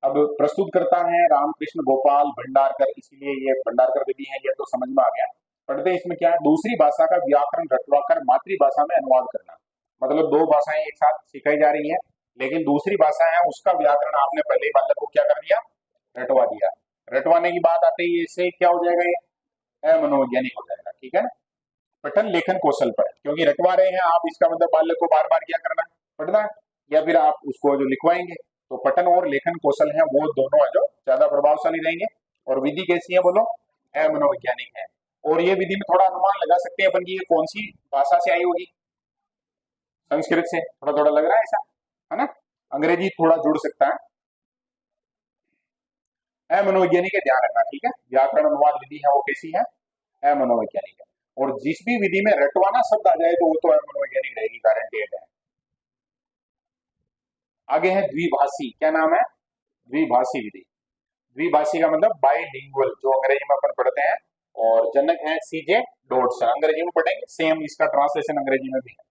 अब प्रस्तुत करता है रामकृष्ण गोपाल भंडारकर, इसीलिए ये भंडारकर विधि है, ये तो समझ में आ गया। पढ़ते हैं इसमें क्या है, दूसरी भाषा का व्याकरण रटवाकर मातृभाषा में अनुवाद करना। मतलब दो भाषाएं एक साथ सिखाई जा रही है, लेकिन दूसरी भाषा है उसका व्याकरण आपने पहले ही बालक को क्या कर दिया, रटवा दिया। रटवाने की बात आते ही इससे क्या हो जाएगा, ये अमनोवैज्ञानिक हो जाएगा, ठीक है ना। पठन लेखन कौशल पर, क्योंकि रटवा रहे हैं आप, इसका मतलब बालक को बार बार क्या करना है, पढ़ना है, या फिर आप उसको जो लिखवाएंगे। तो पठन और लेखन कौशल है वो दोनों है जो ज्यादा प्रभावशाली रहेंगे। और विधि कैसी है बोलो, मनोवैज्ञानिक है। और ये विधि में थोड़ा अनुमान लगा सकते हैं अपन की ये कौन सी भाषा से आई होगी, संस्कृत से, थोड़ा थोड़ा लग रहा है ऐसा, है ना। अंग्रेजी थोड़ा जुड़ सकता है, मनोवैज्ञानिक है, ध्यान रखना, ठीक है। व्याकरण अनुवाद विधि है वो कैसी है, मनोवैज्ञानिक है। और जिस भी विधि में रटवाना शब्द आ जाए तो वो तो मनोवैज्ञानिक रहेगी, गारंटेड है। आगे है द्विभाषी, क्या नाम है, द्विभाषी विधि। द्विभाषी का मतलब बाइलिंगुअल, जो अंग्रेजी में अपन पढ़ते हैं। और जनक है सीजे डॉडसन, अंग्रेजी में पढ़ेंगे सेम, इसका ट्रांसलेशन अंग्रेजी में भी है।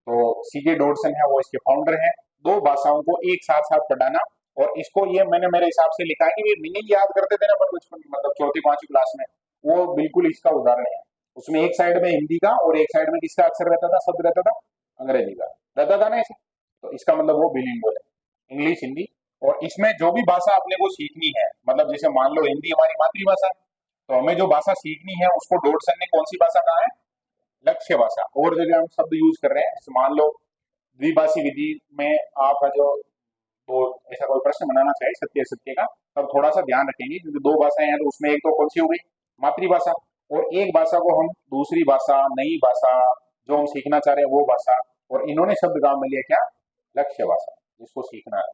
तो सीजे डॉडसन है वो इसके फाउंडर है। दो भाषाओं को एक साथ साथ पढ़ाना, और इसको ये मैंने मेरे हिसाब से लिखा है कि ये मीनिंग याद करते थे ना अपन बचपन में, मतलब चौथी पांचवी क्लास में, वो बिल्कुल इसका उदाहरण है। उसमें एक साइड में हिंदी का और एक साइड में किसका अक्षर रहता था, शब्द रहता था, अंग्रेजी का रहता था ना ऐसे। तो इसका मतलब वो बिलिंगुअल है, इंग्लिश हिंदी और इसमें जो भी भाषा अपने को सीखनी है, मतलब जैसे मान लो हिंदी हमारी मातृभाषा है, तो हमें जो भाषा सीखनी है उसको डॉटसन ने कौन सी भाषा कहा है, लक्ष्य भाषा। और जगह हम शब्द यूज कर रहे हैं, जैसे मान लो द्विभाषी विधि में आपका जो तो ऐसा कोई प्रश्न बनाना चाहिए सत्य असत्य का, तब थोड़ा सा ध्यान रखेंगे, क्योंकि दो भाषाएं हैं तो उसमें एक तो कौन सी हो गई, मातृभाषा, और एक भाषा को हम दूसरी भाषा, नई भाषा, जो हम सीखना चाह रहे हैं वो भाषा, और इन्होंने शब्द काम में लिया क्या, लक्ष्य भाषा, जिसको सीखना है।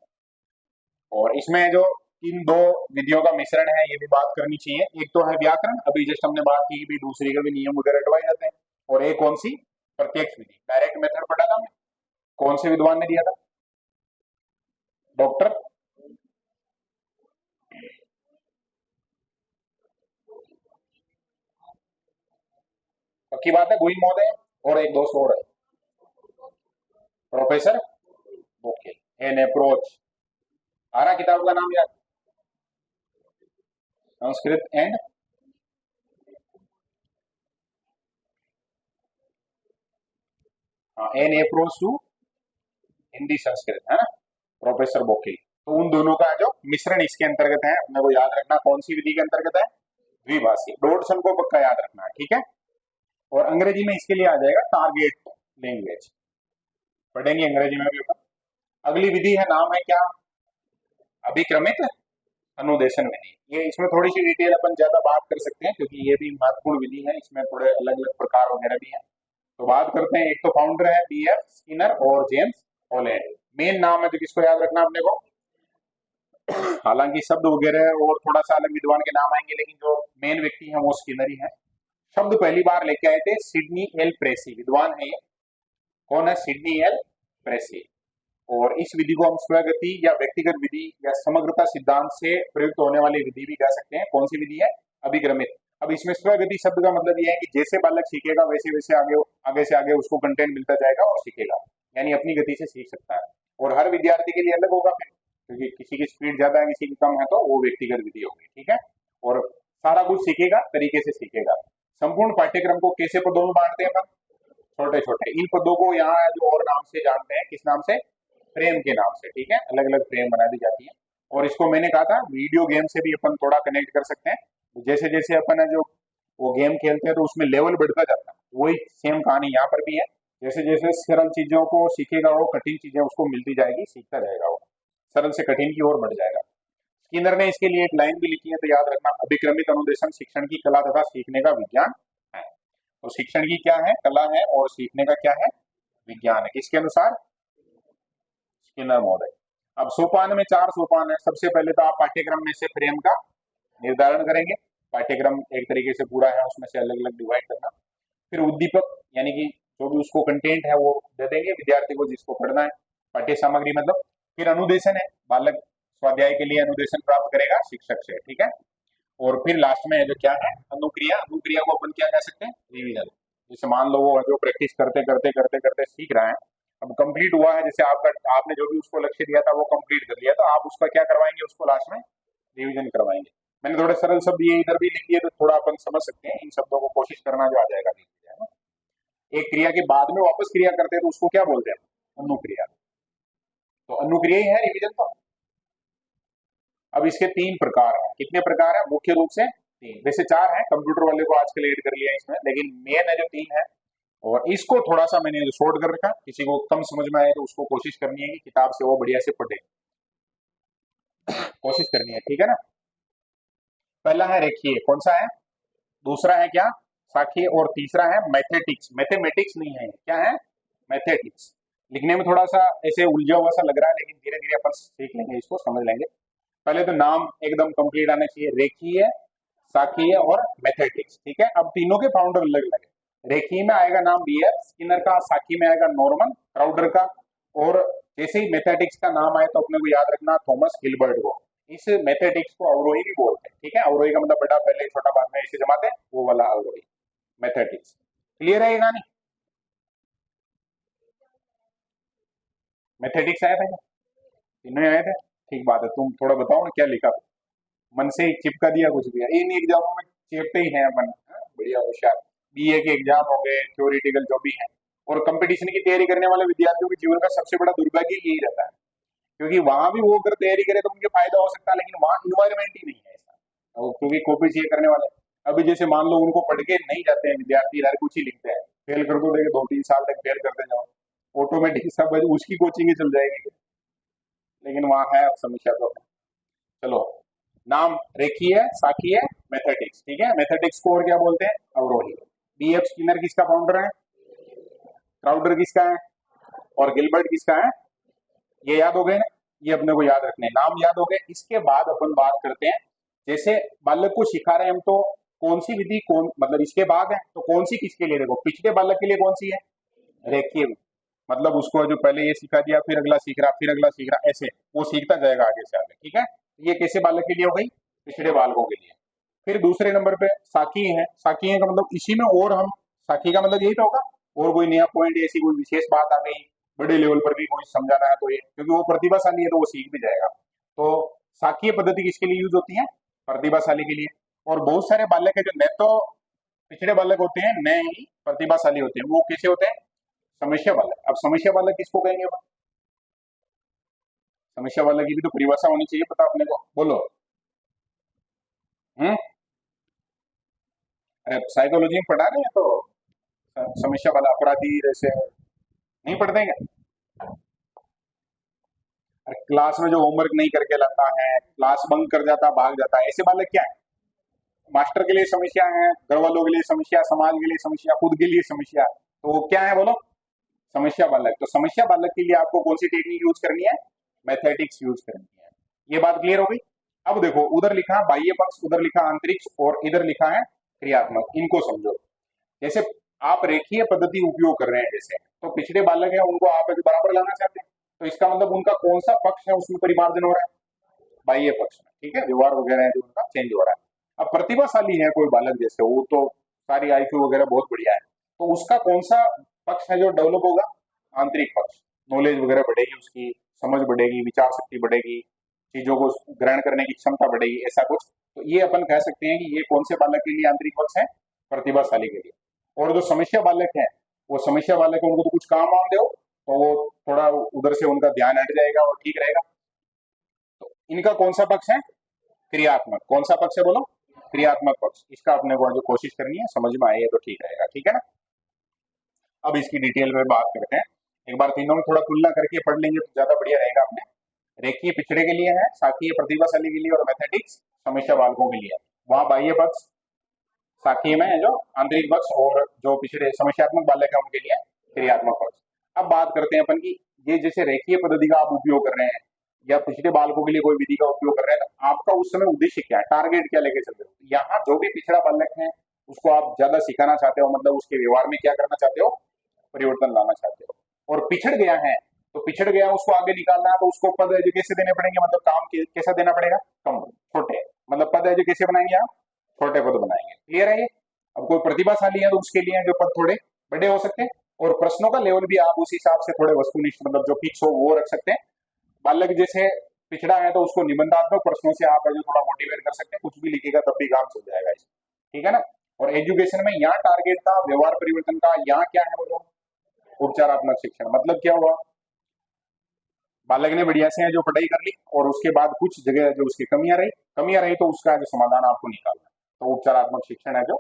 और इसमें जो इन दो विधियों का मिश्रण है ये भी बात करनी चाहिए। एक तो है व्याकरण, अभी जस्ट हमने बात की कि भी दूसरी के भी नियम वगैरह हटवाए जाते हैं, और एक कौन सी, प्रत्यक्ष विधि, डायरेक्ट मेथड पढ़ा था हमने, कौन से विद्वान ने दिया था, डॉक्टर, पक्की बात है, गोइल महोदय, और एक दोस्त और है, प्रोफेसर बोके, एन अप्रोच। आ रहा किताब का नाम याद, Sanskrit and, an approach to Hindi Sanskrit, है ना, प्रोफेसर बोके। तो उन दोनों का जो मिश्रण इसके अंतर्गत है, अपने को याद रखना कौन सी विधि के अंतर्गत है, द्विभाषी, डॉटसन को पक्का याद रखना है, ठीक है। और अंग्रेजी में इसके लिए आ जाएगा टारगेट लैंग्वेज, पढ़ेंगे अंग्रेजी में भी अपन। अगली विधि है, नाम है क्या, अभिक्रमित अनुदेशन विधि। ये इसमें थोड़ी सी डिटेल अपन ज्यादा बात कर सकते हैं, क्योंकि ये भी महत्वपूर्ण विधि है, इसमें थोड़े अलग अलग प्रकार वगैरह भी हैं। तो बात करते हैं, एक तो फाउंडर है बी एफ स्किनर और जेम्स हॉलैंड। मेन नाम है तो किसको याद रखना अपने को, हालांकि शब्द वगैरह और थोड़ा सा अलग विद्वान के नाम आएंगे, लेकिन जो मेन व्यक्ति है वो स्किनर ही है। शब्द पहली बार लेके आए थे सिडनी एल प्रेसी, विद्वान है ये, कौन है, सिडनी एल प्रेसी। और इस विधि को हम स्वगति या व्यक्तिगत विधि या समग्रता सिद्धांत से प्रयुक्त होने वाली विधि भी कह सकते हैं। कौन सी विधि है, अभिक्रमित। अब इसमें स्वगति शब्द का मतलब यह है कि जैसे बालक सीखेगा वैसे वैसे आगे आगे से आगे उसको कंटेंट मिलता जाएगा और सीखेगा, यानी अपनी गति से सीख सकता है। और हर विद्यार्थी के लिए अलग होगा फिर, क्योंकि किसी की स्पीड ज्यादा है किसी की कम है, तो वो व्यक्तिगत विधि होगी, ठीक है। और सारा कुछ सीखेगा, तरीके से सीखेगा। संपूर्ण पाठ्यक्रम को कैसे पदों में बांटते हैं अपन, छोटे छोटे। इन पदों को यहाँ जो और नाम से जानते हैं, किस नाम से, फ्रेम के नाम से, ठीक है, अलग अलग फ्रेम बना दी जाती है। और इसको मैंने कहा था वीडियो गेम से भी अपन थोड़ा कनेक्ट कर सकते हैं। जैसे जैसे अपन है जो वो गेम खेलते हैं तो उसमें लेवल बढ़ता जाता है, वही सेम कहानी यहाँ पर भी है। जैसे जैसे सरल चीजों को सीखेगा वो कठिन चीजें उसको मिलती जाएगी, सीखता जाएगा वो, सरल से कठिन की ओर बढ़ जाएगा। स्किनर ने इसके लिए एक लाइन भी लिखी है, तो याद रखना, अभिक्रमित अनुदेशन शिक्षण की कला तथा सीखने का विज्ञान है। तो शिक्षण की क्या है, कला है, और सीखने का क्या है, विज्ञान है, किसके अनुसार, स्किनर महोदय। अब सोपान में 4 सोपान है। सबसे पहले तो आप पाठ्यक्रम में से फ्रेम का निर्धारण करेंगे, पाठ्यक्रम एक तरीके से पूरा है, उसमें से अलग अलग डिवाइड करना। फिर उद्दीपक, यानी कि जो भी उसको कंटेंट है वो दे देंगे विद्यार्थी को जिसको पढ़ना है, पाठ्य सामग्री मतलब। फिर अनुदेशन है, बालक स्वाध्याय के लिए अनुदेशन प्राप्त करेगा शिक्षक से, ठीक है। और फिर लास्ट में जो क्या है, अनुक्रिया। अनुक्रिया को अपन क्या कह सकते हैं, रिवीजन। जैसे मान लो वो जो प्रैक्टिस करते करते करते करते सीख रहा है, अब कंप्लीट हुआ है, जैसे आपका आपने जो भी उसको लक्ष्य दिया था वो कंप्लीट कर लिया, तो आप उसका क्या करवाएंगे, उसको लास्ट में रिवीजन करवाएंगे। मैंने थोड़े सरल शब्द ये इधर भी लिख दिए, तो थोड़ा अपन समझ सकते हैं, इन शब्दों को कोशिश करना जो आ जाएगा, है ना। एक क्रिया के बाद में वापस क्रिया करते हैं तो उसको क्या बोलते हैं, अनुक्रिया। तो अनुक्रिया ही है रिवीजन तो। अब इसके 3 प्रकार हैं, कितने प्रकार है, मुख्य रूप से 3, वैसे 4 है, कंप्यूटर वाले को आजकल ऐड कर लिया इसमें, लेकिन मेन है जो 3 है। और इसको थोड़ा सा मैंने जो शॉर्ट कर रखा, किसी को कम समझ में आए तो उसको कोशिश करनी है कि किताब से वो बढ़िया से पढ़े, कोशिश करनी है, ठीक है ना। पहला है रेखीय, कौन सा है, दूसरा है क्या, साखी, और तीसरा है मैथेटिक्स। मैथमेटिक्स नहीं है, क्या है, मैथेटिक्स। लिखने में थोड़ा सा ऐसे उलझा हुआ सा लग रहा है, लेकिन धीरे धीरे अपन सीख लेंगे, इसको समझ लेंगे। पहले तो नाम एकदम कंप्लीट आना चाहिए, रेखीय, साखीय और मैथेटिक्स, ठीक है। अब तीनों के फाउंडर अलग अलग है। रेखीय में आएगा नाम बीयर स्किनर का, साखी में आएगा नॉर्मन क्राउडर का, और जैसे ही मैथेटिक्स का नाम आए तो अपने को याद रखना थॉमस हिल्बर्ट को। इस मैथेटिक्स को अवरोही भी बोलते हैं, ठीक है। अवरोही का मतलब बड़ा पहले छोटा बाद में ऐसे जमाते हैं, वो वाला अवरोही मैथेटिक्स। क्लियर है ये कहानी, मैथेटिक्स आया था क्या, तीनों आए थे, ठीक बात है। तुम थोड़ा बताओ ना क्या लिखा, मन से ही चिपका दिया कुछ भी, इन एग्जामों में चेपते ही हैं अपन, हाँ, बढ़िया होशियार। बीए के एग्जाम हो गए, थ्योरेटिकल जो भी है। और कंपटीशन की तैयारी करने वाले विद्यार्थियों के जीवन का सबसे बड़ा दुर्भाग्य यही रहता है क्योंकि वहां भी वो अगर तैयारी करे तो उनके फायदा हो सकता है, लेकिन वहां इन्वायरमेंट ही नहीं है ऐसा, और क्योंकि कॉपी चाहिए करने वाले। अभी जैसे मान लो उनको पढ़ के नहीं जाते हैं विद्यार्थी, हर कुछ ही लिखते हैं, फेल कर दो, देखिए 2-3 साल तक फेल करते जाओ, ऑटोमेटिक सब उसकी कोचिंग ही चल जाएगी। लेकिन वहाँ है, अब समस्या तो है। चलो, नाम रेखीय, साखीय, मैथेटिक्स, ठीक है। मैथेटिक्स को और क्या बोलते हैं? अवरोही। बीएफ स्किनर किसका फाउंडर है? क्राउडर किसका है? और गिलबर्ट किसका है? ये याद हो गए ना, ये अपने को याद रखने, नाम याद हो गए। इसके बाद अपन बात करते हैं, जैसे बालक को सिखा रहे हैं हम, तो कौन सी विधि, कौन मतलब इसके बाद है तो कौन सी किसके लिए? देखो, पिछले बालक के लिए कौन सी है? रेखीय, मतलब उसको जो पहले ये सिखा दिया, फिर अगला सीख रहा, फिर अगला सीख रहा, ऐसे वो सीखता जाएगा आगे से आगे, ठीक है। ये कैसे बालक के लिए हो गई? पिछड़े बालकों के लिए। फिर दूसरे नंबर पे साकी है। साकी है का मतलब इसी में, और हम साकी का मतलब यही तो होगा, और कोई नया पॉइंट, ऐसी कोई विशेष बात आ गई बड़े लेवल पर भी कोई समझाना है तो ये, क्योंकि वो प्रतिभाशाली है तो वो सीख भी जाएगा। तो साकीय पद्धति किसके लिए यूज होती है? प्रतिभाशाली के लिए। और बहुत सारे बालक है जो न तो पिछड़े बालक होते हैं, न ही प्रतिभाशाली होते हैं, वो कैसे होते हैं? समस्या बालक। अब समस्या बालक किसको कहेंगे? समस्या बालक की भी तो परिभाषा होनी चाहिए, पता अपने को, बोलो। हम्म अरे साइकोलॉजी में पढ़ा रहे हैं तो समस्या वाला अपराधी जैसे नहीं पढ़ते हैं क्या? अरे क्लास में जो होमवर्क नहीं करके लाता है, क्लास बंक कर जाता, भाग जाता है, ऐसे बालक क्या है? मास्टर के लिए समस्या है, घर वालों के लिए समस्या, समाज के लिए समस्या, खुद के लिए समस्या, तो वो क्या है बोलो? समस्या बालक। तो समस्या बालक के लिए आपको कौन सी टेक्निक यूज करनी है? मैथेटिक्स यूज करनी है। ये बात क्लियर हो गई? अब देखो, उधर लिखा बाह्य पक्ष, उधर लिखा आंतरिक, और इधर लिखा है क्रियात्मक। इनको समझो। जैसे आप रेखीय पद्धति उपयोग कर रहे हैं, जैसे तो पिछड़े बालक है उनको आप अभी बराबर लाना चाहते हैं, तो इसका मतलब उनका कौन सा पक्ष है उसमें परिमार्जन हो रहा है? बाह्य पक्ष में, ठीक है। व्यवहार वगैरह है जो उनका चेंज हो रहा है। अब प्रतिभाशाली है कोई बालक, जैसे वो तो सारी आईक्यू वगैरह बहुत बढ़िया है, तो उसका कौन सा पक्ष है जो डेवलप होगा? आंतरिक पक्ष। नॉलेज वगैरह बढ़ेगी, उसकी समझ बढ़ेगी, विचार शक्ति बढ़ेगी, चीजों को ग्रहण करने की क्षमता बढ़ेगी, ऐसा कुछ। तो ये अपन कह सकते हैं कि ये कौन से बालक के लिए आंतरिक पक्ष है? प्रतिभाशाली के लिए। और जो समस्या बालक है, वो समस्या बालक है, उनको तो कुछ काम वाम दो तो वो थोड़ा उधर से उनका ध्यान हट जाएगा और ठीक रहेगा। तो इनका कौन सा पक्ष है? क्रियात्मक। कौन सा पक्ष है बोलो? क्रियात्मक पक्ष। इसका अपने को जो कोशिश करनी है, समझ में आए तो ठीक रहेगा, ठीक है ना। अब इसकी डिटेल में बात करते हैं, एक बार तीनों में थोड़ा तुलना करके पढ़ लेंगे तो ज्यादा बढ़िया रहेगा। अपने रेखीय पिछड़े के लिए है, साखीय प्रतिभाशाली के लिए, और मैथेटिक्स समस्या बालकों के लिए। वहां बाह्य पक्ष साखी में है जो आंतरिक पक्ष, और जो पिछड़े समस्यात्मक बालक है उनके लिए क्रियात्मक पक्ष। अब बात करते हैं अपन की, ये जैसे रेखीय पद्धति का आप उपयोग कर रहे हैं या पिछड़े बालकों के लिए कोई विधि का उपयोग कर रहे हैं, तो आपका उस समय उद्देश्य क्या है, टारगेट क्या लेके चल रहे हो? यहाँ जो भी पिछड़ा बालक है उसको आप ज्यादा सिखाना चाहते हो, मतलब उसके व्यवहार में क्या करना चाहते हो? परिवर्तन लाना चाहते हो। और पिछड़ गया है तो पिछड़ गया, उसको आगे निकालना है, तो उसको पद एज कैसे देने पड़ेंगे, मतलब काम कैसा देना पड़ेगा? कम, छोटे, मतलब पद एज कैसे बनाएंगे आप? छोटे पद बनाएंगे। क्लियर है ये? अब कोई प्रतिभाशाली है तो उसके लिए जो पद थोड़े बड़े हो सकते हैं, और प्रश्नों का लेवल भी आप उस हिसाब से थोड़े वस्तुनिष्ठ, मतलब जो फिक्स हो वो रख सकते हैं। बालक जैसे पिछड़ा है तो उसको निबंधात्मक प्रश्नों से आप जो थोड़ा मोटिवेट कर सकते हैं, कुछ भी लिखेगा तब भी काम चल जाएगा इस, ठीक है ना। और एजुकेशन में यहाँ टारगेट था व्यवहार परिवर्तन का, यहाँ क्या है बोलो? उपचारात्मक शिक्षण। मतलब क्या हुआ? बालक ने बढ़िया से जो पढ़ाई कर ली, और उसके बाद कुछ जगह जो उसकी कमियां रही तो उसका जो समाधान आपको निकालना है, तो उपचारात्मक शिक्षण है जो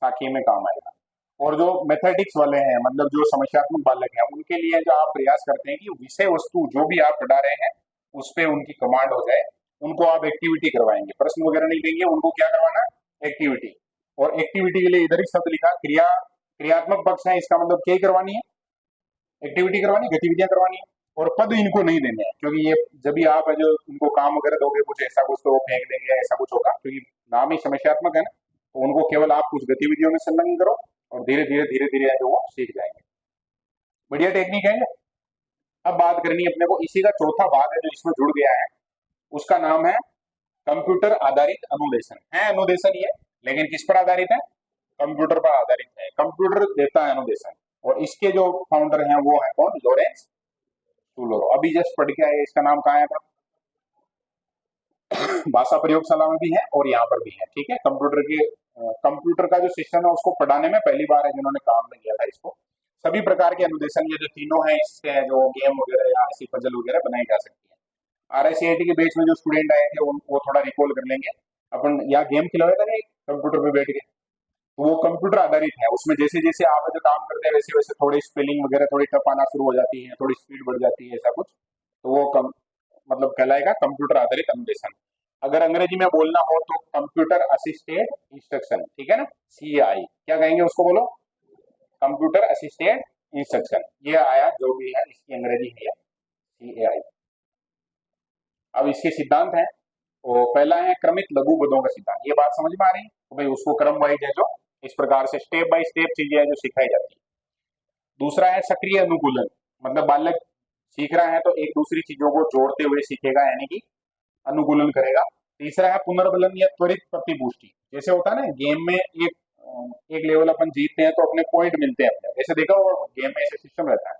साखी में काम आएगा। और जो मैथेटिक्स वाले हैं, मतलब जो समस्यात्मक बालक हैं, उनके लिए जो आप प्रयास करते हैं कि विषय वस्तु जो भी आप पढ़ा रहे हैं उस पर उनकी कमांड हो जाए, उनको आप एक्टिविटी करवाएंगे, प्रश्न वगैरह नहीं देंगे, उनको क्या करवाना? एक्टिविटी। और एक्टिविटी के लिए इधर ही शब्द लिखा क्रियात्मक पक्ष है, इसका मतलब क्या करवानी है? एक्टिविटी करवानी, गतिविधियां करवानी है। और पद इनको नहीं देने हैं, क्योंकि ये जब भी आप जो उनको काम वगैरह दोगे कुछ ऐसा कुछ तो वो फेंक देंगे, ऐसा कुछ होगा, क्योंकि नाम ही समस्यात्मक है ना। तो उनको केवल आप कुछ गतिविधियों में संलग्न करो, और धीरे धीरे जो वो सीख जाएंगे। बढ़िया टेक्निक है ये। अब बात करनी है अपने को, इसी का चौथा भाग है जो इसमें जुड़ गया है, उसका नाम है कंप्यूटर आधारित अनुदेशन। है अनुदेशन ये, लेकिन किस पर आधारित है? कंप्यूटर पर आधारित है। कंप्यूटर देता है अनुदेशन, और इसके जो फाउंडर हैं वो है कौन? लॉरेंस टूलोरो। अभी जस्ट पढ़ के आए, इसका नाम कहाँ आया था? भाषा प्रयोगशाला में भी है और यहाँ पर भी है, ठीक है। कंप्यूटर का जो सिस्टम है उसको पढ़ाने में पहली बार है जिन्होंने काम में किया था इसको। सभी प्रकार के अनुदेशन ये जो तीनों हैं, इससे जो गेम वगैरह या ऐसी पजल वगैरह बनाई जा सकती है। RICIT के बैच में जो स्टूडेंट आए थे वो थोड़ा रिकॉल कर लेंगे। अपन यहाँ गेम खिलाया था ना कंप्यूटर पे बैठ के, तो वो कंप्यूटर आधारित है। उसमें जैसे जैसे आप जो काम करते हैं वैसे वैसे थोड़ी स्पेलिंग वगैरह थोड़ी टफ आना शुरू हो जाती है, थोड़ी स्पीड बढ़ जाती है, ऐसा कुछ। तो वो मतलब कहलाएगा कंप्यूटर आधारित अनुदेशन। अगर अंग्रेजी में बोलना हो तो कंप्यूटर असिस्टेड इंस्ट्रक्शन, ठीक है ना, CAI। क्या कहेंगे उसको, बोलो, कंप्यूटर असिस्टेड इंस्ट्रक्शन। ये आया जो भी है, इसकी अंग्रेजी है CAI। अब इसके सिद्धांत है, तो पहला है क्रमिक लघु पदों का सिद्धांत। ये बात समझ में आ रही है, तो भाई उसको क्रम वाइज है जो इस प्रकार से स्टेप बाय स्टेप चीजें है जो सिखाई जाती है। दूसरा है सक्रिय अनुकूलन, मतलब बालक सीख रहा है तो एक दूसरी चीजों को जोड़ते हुए सीखेगा, यानी कि अनुकूलन करेगा। तीसरा है पुनर्बलन या त्वरित प्रतिपुष्टि। जैसे होता है ना गेम में, एक लेवल अपन जीतते हैं तो अपने पॉइंट मिलते हैं अपने, ऐसे देखा वो गेम में ऐसे सिस्टम रहता है,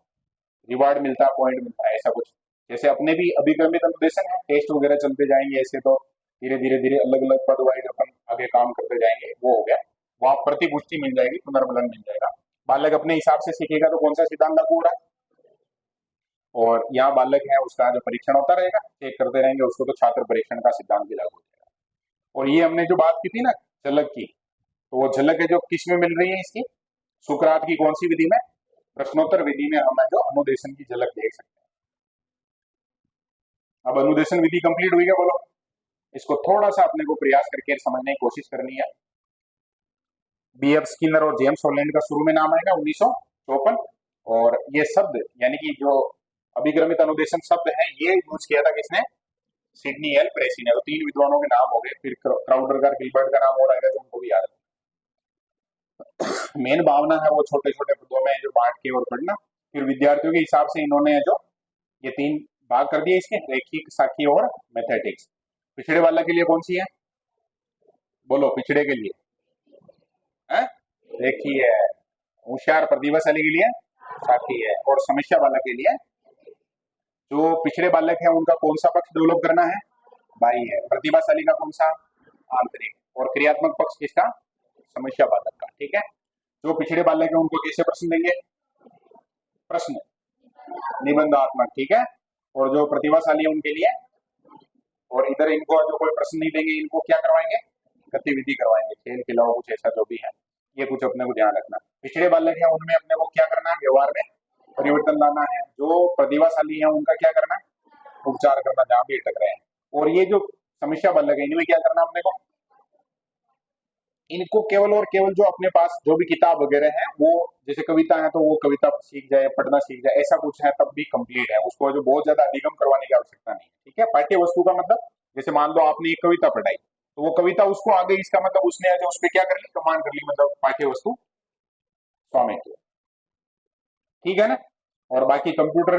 रिवार्ड मिलता है, पॉइंट मिलता है, ऐसा कुछ। जैसे अपने भी अभिक्रमित अनुदेशन है, टेस्ट वगैरह चलते जाएंगे ऐसे, तो धीरे धीरे धीरे अलग अलग पद वाइज अपन आगे काम करते जाएंगे, वो हो गया। वहां प्रतिपुष्टि मिल जाएगी, पुनर्बलन मिल जाएगा। बालक अपने हिसाब से सीखेगा तो कौन सा सिद्धांत लागू हो रहा है, और यहाँ बालक है उसका जो परीक्षण होता रहेगा, चेक करते रहेंगे उसको, तो छात्र परीक्षण का सिद्धांत भी लागू हो जाएगा। और ये हमने जो बात की थी ना झलक की, तो वो झलक है जो किस में मिल रही है इसकी, सुकरात की कौन सी विधि में, प्रश्नोत्तर विधि में हम जो अनुदेशन की झलक देख सकते हैं। अब अनुदेशन विधि कंप्लीट हुई है, बोलो। इसको थोड़ा सा अपने को प्रयास करके समझने की कोशिश करनी है। BF स्किनर और जेम्स हॉलैंड का शुरू में नाम आएगा 1954, और ये शब्द यानी कि जो अभिक्रमित अनुदेशन शब्द है ये यूज किया था किसने, सिडनी एल प्रेसी ने। तो तीन विद्वानों के नाम हो गए, फिर क्राउडर का, गिलबर्ट का नाम और आएगा, तो उनको भी याद है। मेन भावना है वो छोटे छोटे पदों में जो बांट के और पढ़ना। फिर विद्यार्थियों के हिसाब से इन्होंने जो ये तीन भाग कर दिए इसके, रैखिक, साखी और मैथेटिक्स। पिछड़े वाला के लिए कौन सी है, बोलो, पिछड़े के लिए है रेखीय है, होशियार प्रतिभाशाली के लिए साखी है, और समस्या वाला के लिए, जो पिछड़े बालक है उनका कौन सा पक्ष डेवलप करना है, बाई है। प्रतिभाशाली का कौन सा, आंतरिक। और क्रियात्मक पक्ष किसका, समस्या बालक का, ठीक है। जो पिछड़े बालक है उनको कैसे प्रश्न देंगे, प्रश्न निबंधात्मक, ठीक है। और जो प्रतिभाशाली है उनके लिए, और इधर इनको जो कोई प्रश्न नहीं देंगे, इनको क्या करवाएंगे, गतिविधि करवाएंगे, खेल खिलाओ कुछ ऐसा जो भी है, ये कुछ अपने को ध्यान रखना। पिछड़े बालक है उनमें अपने को क्या करना है, व्यवहार में परिवर्तन लाना है। जो प्रतिभाशाली है उनका क्या करना है, उपचार करना जहां भी अटक रहे हैं। और ये जो समस्या बालक है इनमें क्या करना अपने को, इनको केवल और केवल जो अपने पास जो भी किताब वगैरह है, वो जैसे कविता है तो वो कविता सीख जाए, पढ़ना सीख जाए, ऐसा कुछ है तब भी कंप्लीट है। उसको जो बहुत ज्यादा अधिगम करवाने की आवश्यकता नहीं, ठीक है। पाठ्य वस्तु का मतलब, जैसे मान लो आपने एक कविता पढ़ाई, तो वो कविता उसको आगे, इसका मतलब उसने जो उस पर क्या कर ली, कमांड कर ली, मतलब पाठ्य वस्तु स्वामित्व, ठीक है ना। और बाकी कंप्यूटर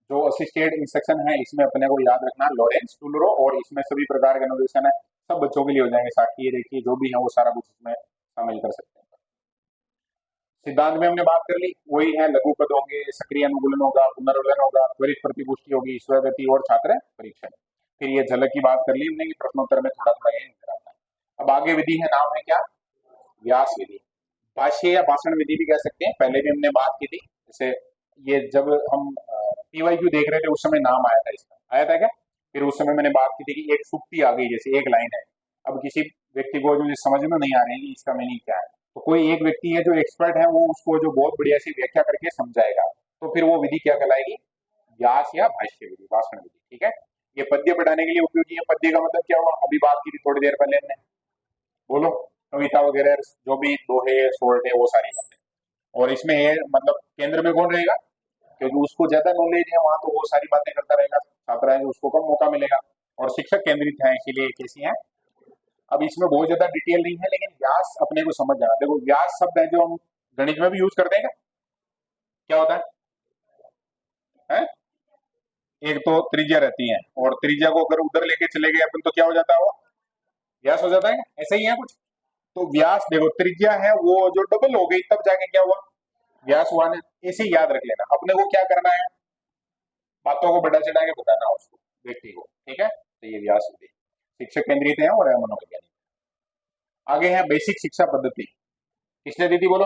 जो असिस्टेड इंस्ट्रक्शन है इसमें अपने को याद रखना लॉरेंस टूलरो, और इसमें सभी प्रकार के एनोटेशन है, सब बच्चों के लिए हो जाएंगे, साखी रेखी जो भी है वो सारा कुछ इसमें शामिल कर सकते हैं। सिद्धांत में हमने बात कर ली, वही है, लघु पद होंगे, सक्रिय अनुकूलन होगा, पुनर्वलन होगा, त्वरित प्रतिपुष्टि होगी, स्वगति और छात्र परीक्षण। फिर ये झलक की बात कर ली हमने कि प्रश्नोत्तर में थोड़ा थोड़ा ये नजर आता है। अब आगे विधि है, नाम है क्या, व्यास विधि। भाष्य या भाषण विधि भी कह सकते हैं, पहले भी हमने बात की थी। जैसे ये जब हम PYQ देख रहे थे उस समय नाम आया था इसका, आया था क्या, फिर उस समय मैंने बात की थी कि एक सूक्ति आ गई, जैसे एक लाइन है, अब किसी व्यक्ति को जो समझ में नहीं आ रही है कि इसका मीनिंग क्या है, तो कोई एक व्यक्ति है जो एक्सपर्ट है, वो उसको जो बहुत बढ़िया सी व्याख्या करके समझाएगा, तो फिर वो विधि क्या कहलाएगी, व्यास या भाष्य विधि, भाषण विधि, ठीक है। ये पद्य पढ़ाने के लिए उपयोगी है। पद्य का मतलब क्या हुआ, अभी बात की थी थोड़ी देर पहले हमने, बोलो, कविता वगैरह जो भी दोहे सोल्ट है वो सारी बातें। और इसमें है मतलब केंद्र में कौन रहेगा, क्योंकि उसको ज्यादा नॉलेज है वहां, तो वो सारी बातें करता रहेगा, छात्र है उसको कम मौका मिलेगा। और शिक्षक केंद्रित है, इसीलिए कैसी है। अब इसमें बहुत ज्यादा डिटेल नहीं है, लेकिन व्यास अपने को समझ जाना। देखो व्यास शब्द है जो हम गणित में भी यूज करते हैं, क्या होता है? एक तो त्रिज्या रहती है, और त्रिज्या को अगर उधर लेके चले गए अपन तो क्या हो जाता है, वो व्यास हो जाता है, ऐसा ही है कुछ। तो व्यास देखो, त्रिज्या है वो जो डबल हो गई तब जाके क्या हुआ, व्यास हुआ ना। इसे याद रख लेना, अपने को क्या करना है, बातों को बढ़ा चढ़ा के बताना उसको, व्यक्ति को, ठीक है। तो ये व्यास विधि, शिक्षक केंद्रित है और मनोवैज्ञानिक। आगे है बेसिक शिक्षा पद्धति, किसने दी थी, बोलो,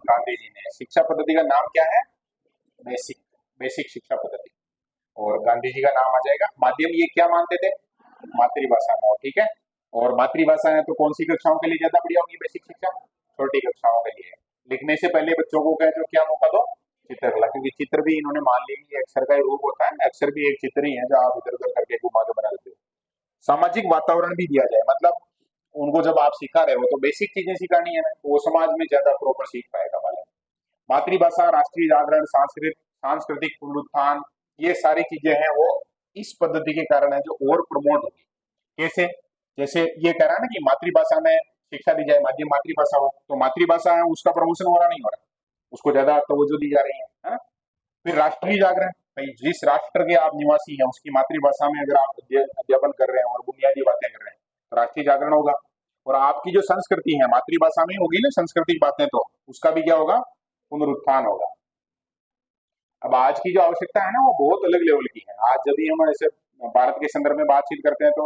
गांधी जी ने। शिक्षा पद्धति का नाम क्या है, बेसिक, बेसिक शिक्षा पद्धति। और गांधी जी का नाम आ जाएगा। माध्यम ये क्या मानते थे? मातृभाषा में, ठीक है। और मातृभाषा है तो कौन सी कक्षाओं के लिए ज्यादा बढ़िया होगी बेसिक शिक्षा? छोटी कक्षाओं के लिए। लिखने से पहले बच्चों को क्या जो क्या मौका दो? चित्रकला, क्योंकि चित्र भी इन्होंने मान लिया कि अक्षर का ही रूप होता है, अक्षर भी एक चित्र ही है जो आप इधर उधर करके घुमा के बना देते हो। सामाजिक वातावरण भी दिया जाए, मतलब उनको जब आप सिखा रहे हो तो बेसिक चीजें सिखानी है ना, तो वो समाज में ज्यादा प्रॉपर सीख पाएगा वाला। मातृभाषा, राष्ट्रीय जागरण, सांस्कृतिक पुनरुत्थान, ये सारी चीजें हैं वो इस पद्धति के कारण है जो और प्रमोट होगी। कैसे? जैसे ये कह रहा है ना कि मातृभाषा में शिक्षा दी जाए, माध्यम मातृभाषा हो, तो मातृभाषा है उसका प्रमोशन हो रहा नहीं हो रहा, उसको ज्यादा तवज्जो दी जा रही है ना? फिर राष्ट्रीय जागरण, भाई जिस राष्ट्र के आप निवासी हैं उसकी मातृभाषा में अगर आप अध्यापन कर रहे हैं और बुनियादी बातें कर रहे हैं तो राष्ट्रीय जागरण होगा। और आपकी जो संस्कृति है मातृभाषा में होगी ना सांस्कृतिक बातें, तो उसका भी क्या होगा? पुनरुत्थान होगा। अब आज की जो आवश्यकता है ना वो बहुत अलग लेवल की है। आज जब भी हम ऐसे भारत के संदर्भ में बातचीत करते हैं तो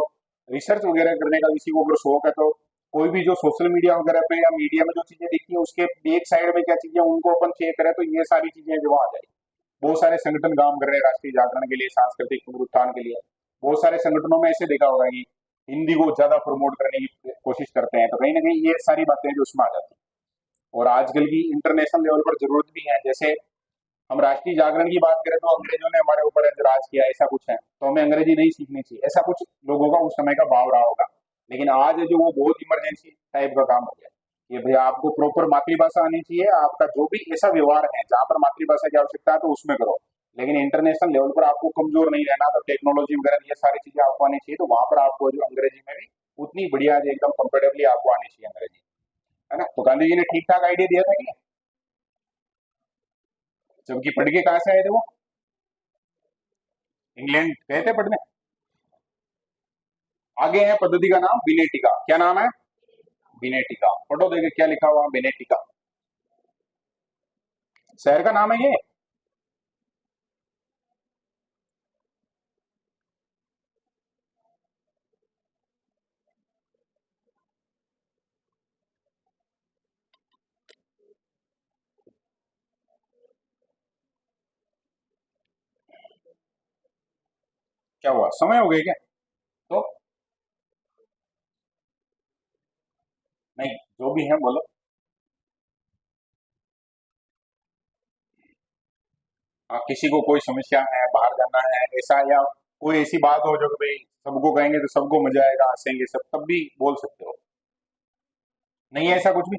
रिसर्च वगैरह करने का किसी को अगर शौक है तो कोई भी जो सोशल मीडिया वगैरह पे या मीडिया में जो चीजें दिखती है उसके एक साइड में क्या चीजें उनको अपन चेक करें तो ये सारी चीजें जो आ जाएगी। बहुत सारे संगठन काम कर रहे हैं राष्ट्रीय जागरण के लिए, सांस्कृतिक पुनरुत्थान के लिए। बहुत सारे संगठनों में ऐसे देखा होगा कि हिंदी को ज्यादा प्रमोट करने की कोशिश करते हैं, तो कहीं ना कहीं ये सारी बातें जो उसमें आ जाती है। और आजकल की इंटरनेशनल लेवल पर जरूरत भी है। जैसे हम राष्ट्रीय जागरण की बात करें तो अंग्रेजों ने हमारे ऊपर राज किया, ऐसा कुछ है, तो हमें अंग्रेजी नहीं सीखनी चाहिए, ऐसा कुछ लोगों का उस समय का भाव रहा होगा। लेकिन आज जो वो बहुत इमरजेंसी टाइप का काम हो गया ये भैया आपको प्रॉपर मातृभाषा आनी चाहिए, आपका जो भी ऐसा व्यवहार है जहां पर मातृभाषा की आवश्यकता है तो उसमें करो। लेकिन इंटरनेशनल लेवल पर आपको कमजोर नहीं रहना, तो टेक्नोलॉजी वगैरह ये सारी चीजें आपको आनी चाहिए, तो वहां पर आपको जो अंग्रेजी में भी उतनी बढ़िया एकदम कंफर्टेबली आपको आनी चाहिए अंग्रेजी, है ना? तो गांधी जी ने ठीक ठाक आइडिया दिया था कि नहीं? जबकि पढ़ के कहां से आए थे वो? इंग्लैंड गए थे पढ़ने। आगे है पद्धति का नाम विनेटिका। क्या नाम है? विनेटिका। पढ़ो देखे क्या लिखा हुआ विनेटिका। शहर का नाम है ये। क्या हुआ, समय हो गया क्या? तो नहीं, जो भी है बोलो। किसी को कोई समस्या है, बाहर जाना है ऐसा, या कोई ऐसी बात हो जो कि भाई सबको कहेंगे तो सबको मजा आएगा, हंसेंगे सब, तब भी बोल सकते हो। नहीं है ऐसा कुछ भी?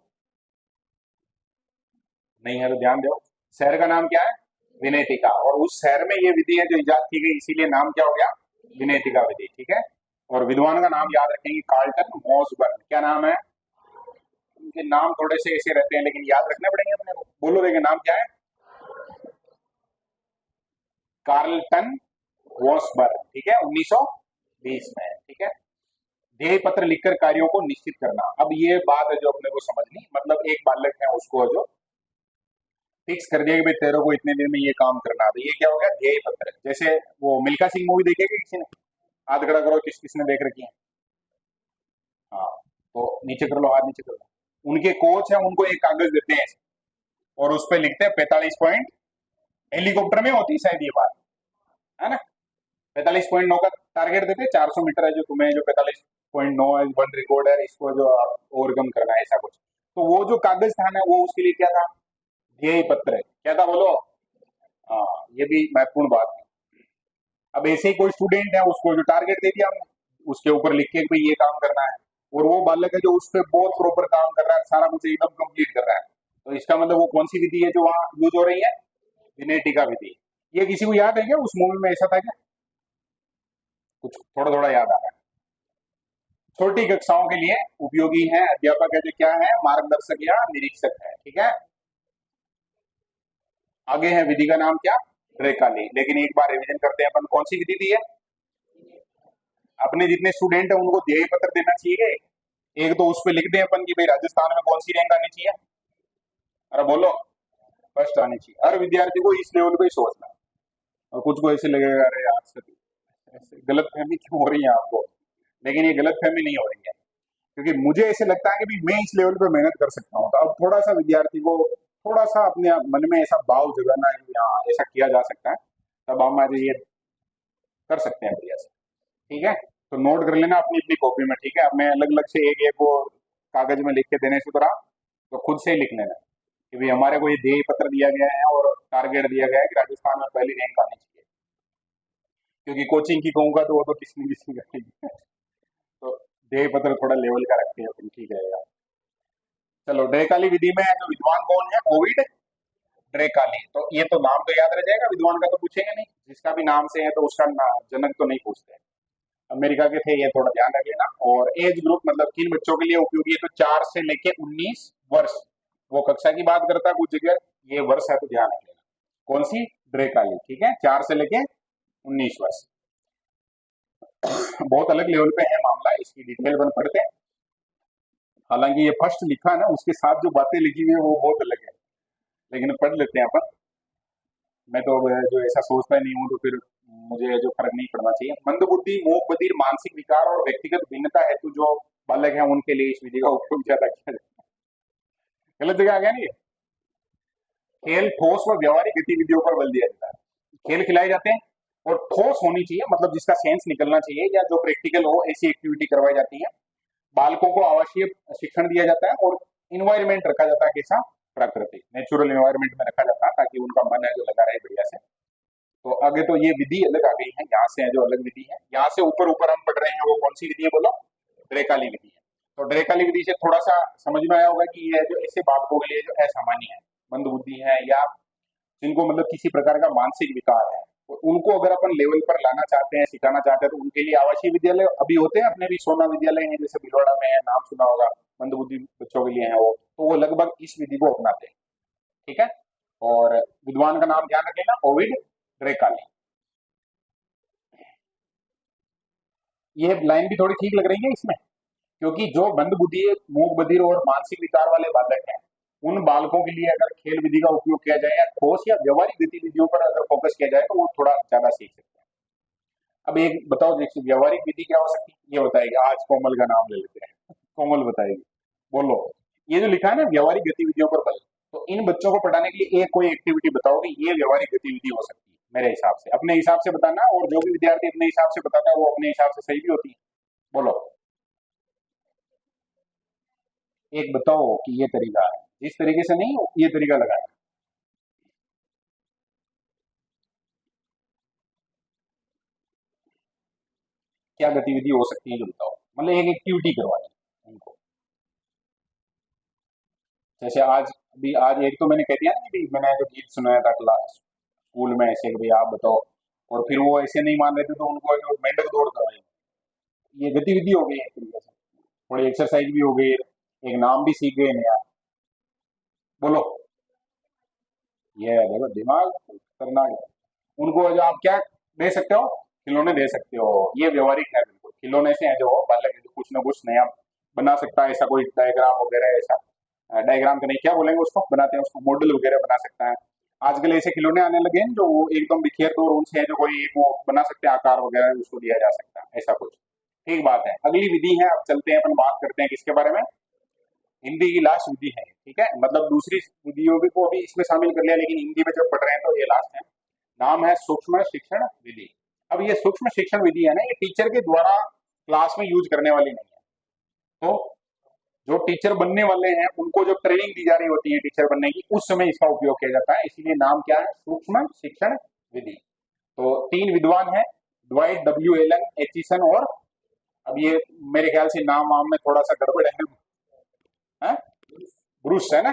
नहीं है तो ध्यान दो। शहर का नाम क्या है? विनेतिका। और उस शहर में ये विधि है जो इजाद की गई, इसीलिए नाम क्या हो गया? विनेतिका विधि, ठीक है। और विद्वान का नाम याद रखेंगे, कार्लटन मॉसबर्न। क्या नाम है? उनके नाम थोड़े से ऐसे रहते हैं लेकिन याद रखने पड़ेंगे अपने को। बोलो देंगे नाम क्या है? कार्लटन वॉसबर्न, ठीक है, 1920 में, ठीक है। ध्येय पत्र लिखकर कार्यों को निश्चित करना। अब ये बात है जो अपने को समझनी, मतलब एक बालक है उसको जो फिक्स कर दिया कि भाई तेरे को इतने दिन में ये काम करना है, तो ये क्या हो गया? ध्येय पत्र। जैसे वो मिल्खा सिंह मूवी देखेगी किसी ने? हाथ खड़ा करो, किस किसने देख रखी है? हाँ, तो नीचे कर लो, हाथ नीचे कर लो। उनके कोच है, उनको एक कागज देते हैं और उस पर लिखते हैं 45 पॉइंट। हेलीकॉप्टर में होती है शायद ये बात, है ना? 45.9 का टारगेट देते, 400 मीटर है जो तुम्हें, जो 45.9 है वर्ल्ड रिकॉर्ड है, इसको जो ओवरकम करना है, ऐसा कुछ। तो वो जो कागज था ना वो उसके लिए क्या था? ध्येय पत्र। क्या था बोलो? हाँ, ये भी महत्वपूर्ण बात है। अब ऐसे ही कोई स्टूडेंट है, उसको जो टारगेट दे दिया हमने, उसके ऊपर लिख के भाई ये काम करना है, और वो बालक है जो उस पर बहुत प्रॉपर काम कर रहा है, सारा कुछ एकदम कंप्लीट कर रहा है, तो इसका मतलब वो कौन सी विधि है जो वहां यूज हो रही है? विनेटिका विधि। ये किसी को याद है क्या, उस मूवी में ऐसा था क्या? कुछ थोड़ा थोड़ा याद आ रहा है। छोटी कक्षाओं के लिए उपयोगी है। अध्यापक है जो क्या है? मार्गदर्शक या निरीक्षक है, ठीक है। आगे है विधि का नाम क्या? रेखाली। लेकिन एक बार रिवीजन करते हैं अपन, कौन सी विधि दी है? अपने जितने स्टूडेंट है उनको ध्येय पत्र देना चाहिए। एक तो उस पर लिख दें अपन की भाई राजस्थान में कौन सी रैंक आनी चाहिए। अरे बोलो। फर्स्ट आनी चाहिए। हर विद्यार्थी को इस लेवल पे ही सोचना है। और कुछ को ऐसे लगेगा अरे यार ऐसे गलत फहमी क्यों हो रही है आपको? लेकिन ये गलत फहमी नहीं हो रही है, क्योंकि मुझे ऐसे लगता है कि भी मैं इस लेवल पे मेहनत कर सकता हूँ, तो अब थोड़ा सा विद्यार्थी को थोड़ा सा अपने मन में ऐसा भाव जगाना है कि हाँ ऐसा किया जा सकता है, तब हम आज ये कर सकते हैं बढ़िया से। ठीक है, तो नोट कर लेना अपनी अपनी कॉपी में। ठीक है, अब मैं अलग अलग से एक एक को कागज में लिख के देने से तो तो खुद से ही लिख लेना कि भाई हमारे को ये ध्येय पत्र दिया गया है और टारगेट दिया गया है कि राजस्थान में पहली रैंक आनी चाहिए। क्योंकि कोचिंग की कहूंगा तो वो तो किसी न किसी का तो ध्येय पत्र थोड़ा लेवल का रखते हैं अपन, ठीक रहेगा। चलो, ड्रेकाली विधि में जो विद्वान कौन है? ओविड ड्रेकाली। तो ये तो नाम तो याद रह जाएगा, विद्वान का तो पूछेंगे नहीं, जिसका भी नाम से है तो उसका जनक तो नहीं पूछते। अमेरिका के थे, ये थोड़ा ध्यान रख लेना। और एज ग्रुप मतलब किन बच्चों के लिए उपयोगी है? तो 4 से लेके 19 वर्ष। वो कक्षा की बात करता है कुछ जगह, ये वर्ष है तो ध्यान रख लेना। कौन सी? ड्रेकाली। ठीक है, 4 से लेके 19 वर्ष। बहुत अलग लेवल पे है मामला, इसकी डिटेल बन पढ़ते हैं। हालांकि ये फर्स्ट लिखा है ना, उसके साथ जो बातें लिखी हुई है वो बहुत अलग है, लेकिन पढ़ लेते हैं अपन। मैं तो अब जो ऐसा सोचता नहीं हूँ तो फिर मुझे जो फर्क नहीं पड़ना चाहिए। मंदबुद्धि, मूक बधिर, मानसिक विकार और व्यक्तिगत भिन्नता हेतु जो बालक है उनके लिए इस विधि का उपयोग ज्यादा किया जाता है। गलत जगह आ गया नहीं? खेल, ठोस व व्यवहारिक गतिविधियों पर बल दिया जाता है। खेल खिलाए जाते हैं और ठोस होनी चाहिए, मतलब जिसका सेंस निकलना चाहिए या जो प्रैक्टिकल हो, ऐसी एक्टिविटी करवाई जाती है। बालकों को आवासीय शिक्षण दिया जाता है और इन्वायरमेंट रखा जाता है कैसा? प्राकृतिक, नेचुरल इन्वायरमेंट में रखा जाता है ताकि उनका मन है जो लगा रहे बढ़िया से। तो आगे तो ये विधि अलग आ गई है, यहाँ से है जो अलग विधि है। यहाँ से ऊपर ऊपर हम पढ़ रहे हैं वो कौन सी विधि है? बोलो, ड्रेकाली विधि है। तो ड्रेकाली विधि से थोड़ा सा समझ में आया होगा कि ये जो ऐसे बालकों के लिए जो असामान्य है, मंदबुद्धि है, या जिनको मतलब किसी प्रकार का मानसिक विकार है, तो उनको अगर अपन लेवल पर लाना चाहते हैं, सिखाना चाहते हैं, तो उनके लिए आवासीय विद्यालय अभी होते हैं अपने भी, सोना विद्यालय है जैसे भिलवाड़ा में है, नाम सुना होगा, मंदबुद्धि बच्चों के लिए है वो, तो वो लगभग इस विधि को अपनाते हैं। ठीक है, और विद्वान का नाम ध्यान रखेना, ओविड ड्रेकाली। ये लाइन भी थोड़ी ठीक लग रही है इसमें, क्योंकि जो मंदबुद्धि, मूक बधिर और मानसिक विकार वाले बालक हैं, उन बालकों के लिए अगर खेल विधि का उपयोग किया जाए या ठोस या व्यवहारिक गतिविधियों पर अगर फोकस किया जाए तो वो थोड़ा ज्यादा सीख सकते हैं। अब एक बताओ, देखिए व्यवहारिक विधि क्या हो सकती है? ये बताएगी, आज कोमल का नाम ले लेते हैं, कोमल बताएगी। बोलो, ये जो लिखा है ना व्यवहारिक गतिविधियों पर बल, तो इन बच्चों को पढ़ाने के लिए एक कोई एक्टिविटी बताओ कि ये व्यवहारिक गतिविधि हो सकती है। मेरे हिसाब से, अपने हिसाब से बताना, और जो भी विद्यार्थी अपने हिसाब से बताता है वो अपने हिसाब से सही भी होती है। बोलो, एक बताओ कि ये तरीका है, जिस तरीके से नहीं ये तरीका लगाया। क्या गतिविधि हो सकती है जो बताओ, मतलब एक एक्टिविटी करवानी है उनको। जैसे आज, अभी आज एक तो मैंने कह दिया ना कि भाई मैंने जो गीत सुनाया था क्लास स्कूल में ऐसे कि भाई आप बताओ, और फिर वो ऐसे नहीं मान रहे थे तो उनको जो मेंढक दौड़ करवाई, ये गतिविधि हो गई एक तरीके से, थोड़ी एक्सरसाइज भी हो गई, एक नाम भी सीख गए नया। बोलो, ये देखो दिमाग खतरनाक है। उनको जो आप क्या दे सकते हो? खिलौने दे सकते हो, ये व्यवहारिक है बिल्कुल। खिलौने से है जो बालक है जो कुछ ना कुछ नया बना सकता है, ऐसा कोई डायग्राम वगैरह, ऐसा डायग्राम तो नहीं, क्या बोलेंगे उसको, बनाते हैं उसको, मॉडल वगैरह बना सकता है। आजकल ऐसे खिलौने आने लगे हैं जो वो एकदम बिखेर दो और उनसे है जो कोई एक वो बना सकते हैं आकार वगैरह, उसको दिया जा सकता है, ऐसा कुछ। ठीक बात है, अगली विधि है, अब चलते हैं अपन बात करते हैं किसके बारे में? हिंदी की लास्ट विधि है। ठीक है, मतलब दूसरी विधियों भी को भी इसमें शामिल कर लिया, लेकिन हिंदी में जब पढ़ रहे हैं तो ये लास्ट है। नाम है सूक्ष्म शिक्षण विधि। अब ये सूक्ष्म शिक्षण विधि है ना, ये टीचर के द्वारा क्लास में यूज करने वाली नहीं है। तो जो टीचर बनने वाले हैं उनको जो ट्रेनिंग दी जा रही होती है टीचर बनने की, उस समय इसका उपयोग किया जाता है, इसीलिए नाम क्या है? सूक्ष्म शिक्षण विधि। तो 3 विद्वान है, ड्वाइट डब्ल्यू एलन एचिसन, और अब ये मेरे ख्याल से नाम वाम में थोड़ा सा गड़बड़ है, ब्रूस है ना,